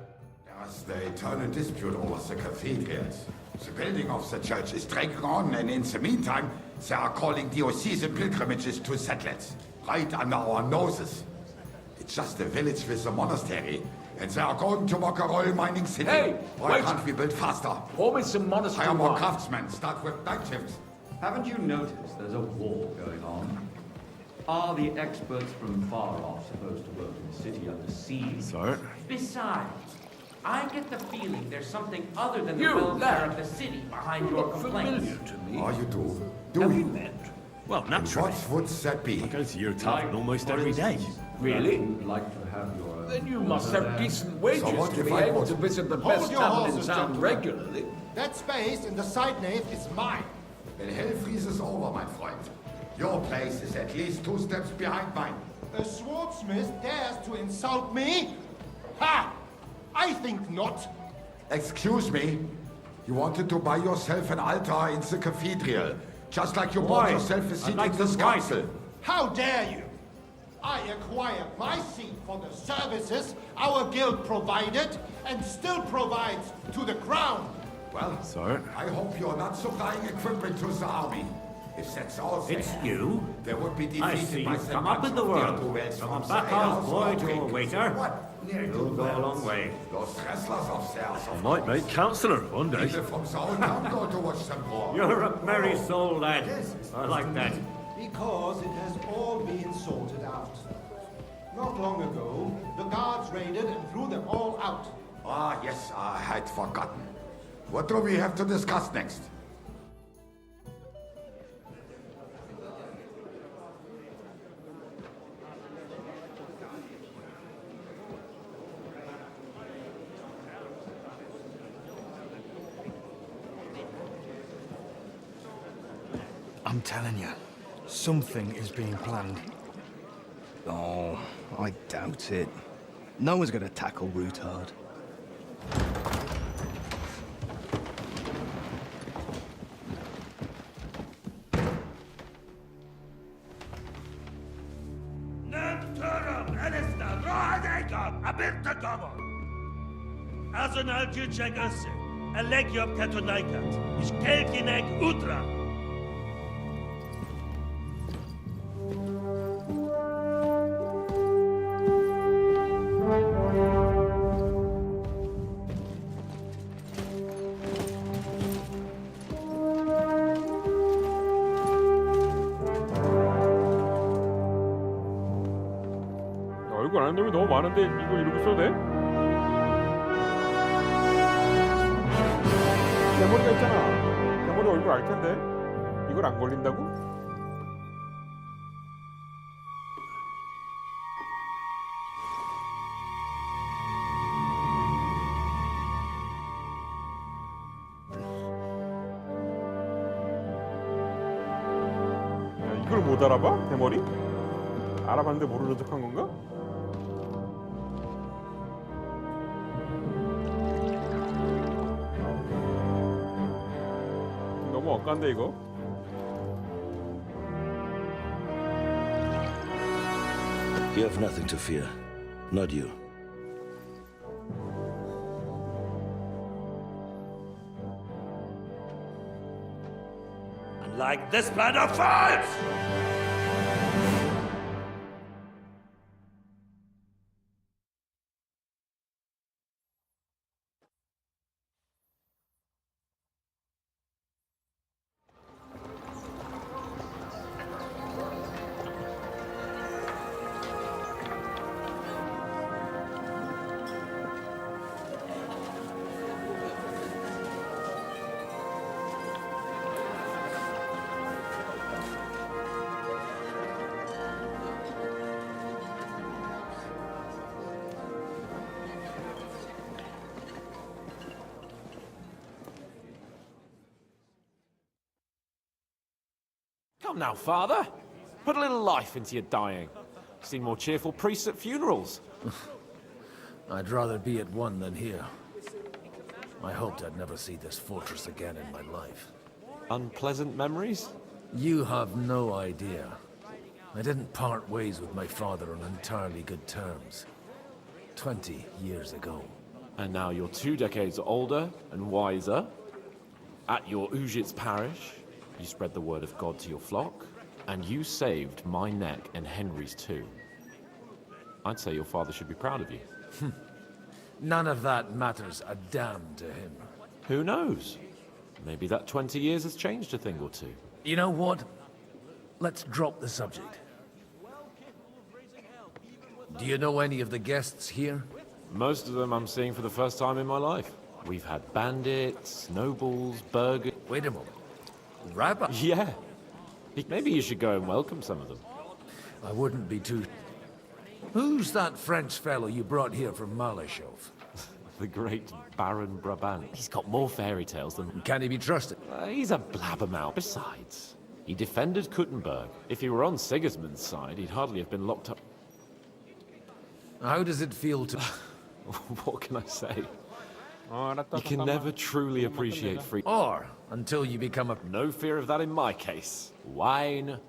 As the eternal dispute over the cathedrals. The building of the church is dragging on, and in the meantime, they are calling diocesan pilgrimages to settlers, right under our noses. It's just a village with a monastery, and they are going to make a royal mining city. Hey, why wait. can't we build faster? Pour me some monastery Hire more wine. craftsmen, start with night shifts. Haven't you noticed there's a war going on? Are the experts from far off supposed to work in the city under siege? Sorry. Besides, I get the feeling there's something other than the You, welfare lad. of the city behind You your look complaints. familiar to me. Oh, you do? Do Have you? we met? Well, And naturally. what would that be? I go to your tavern Like, almost for every day. instance, Really? You'd like to have your... Then you must have decent wages So what to if be I able was- to visit the Hold best your tavern in horses, town gentlemen. regularly. That space in the side nave is mine. When hell freezes over, my friend. Your place is at least 2 steps behind mine. A swordsmith dares to insult me? Ha! I think not. Excuse me? You wanted to buy yourself an altar in the cathedral, just like you bought Why? yourself a seat like in this the right. council. How dare you? I acquired my seat for the services our guild provided and still provides to the crown. Well, Sorry. I hope you're not supplying equipment to the army. If that's all they It's have, you? they would be defeated I see by you've the come up bunch in the of world. ne'er-do-wells From a the backhouse ales boy or to a drinks. waiter. What? You'll go a long way. Those wrestlers upstairs. I might make councillor one day. People from the whole town go to watch them war. You're a merry soul, lad. I like that. Because it has all been sorted out. Not long ago, the guards raided and threw them all out. Ah, yes, I had forgotten. What do we have to discuss next? I'm telling you, something is being planned. Oh, I doubt it. No one's gonna tackle Rootard. Azon al-Juchek Ose, Alegiop Katonaikat, Ishkelkinek Utra. 얼굴 아는 놈이 너무 많은데 이걸 이러고 써도 돼? 대머리가 있잖아. 대머리 얼굴 알 텐데 이걸 안 걸린다고? 야, 이걸 못 알아봐? 대머리? 알아봤는데 모르는 척한 건가? 너무 엇간데 이거? You have nothing to fear. Not you. Unlike this plan of fights! Come now, Father. Put a little life into your dying. Seen more cheerful priests at funerals. I'd rather be at one than here. I hoped I'd never see this fortress again in my life. Unpleasant memories? You have no idea. I didn't part ways with my father on entirely good terms. 20 years ago. And now you're 2 decades older and wiser. At your Ujit's parish, you spread the word of God to your flock, and you saved my neck and Henry's too. I'd say your father should be proud of you. None of that matters a damn to him. Who knows? Maybe that 20 years has changed a thing or two. You know what? Let's drop the subject. Do you know any of the guests here? Most of them I'm seeing for the first time in my life. We've had bandits, nobles, burghers... Wait a moment. Rabbi? Yeah. Maybe you should go and welcome some of them. I wouldn't be too... Who's that French fellow you brought here from Malashov? The great Baron Brabant. He's got more fairy tales than... Can he be trusted? He's a blabbermouth. Besides, he defended Kuttenberg. If he were on Sigismund's side, he'd hardly have been locked up. How does it feel to... What can I say? You can never truly appreciate free... Or until you become a... No fear of that in my case. Wine.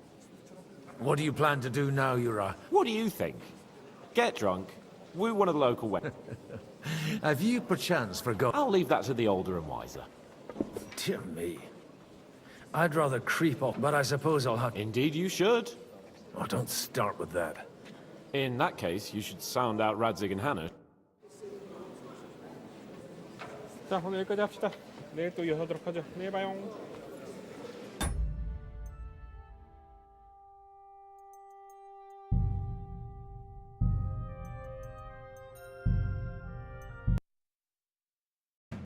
What do you plan to do now you're a... What do you think? Get drunk, woo one of the local women. Have you perchance forgot... I'll leave that to the older and wiser. Dear me. I'd rather creep off, but I suppose I'll have... Indeed you should. Oh, don't start with that. In that case, you should sound out Radzig and Hannah. 자, 오늘 여기까지 합시다. 내일 또 이어서 하도록 하죠. 내일 봐요.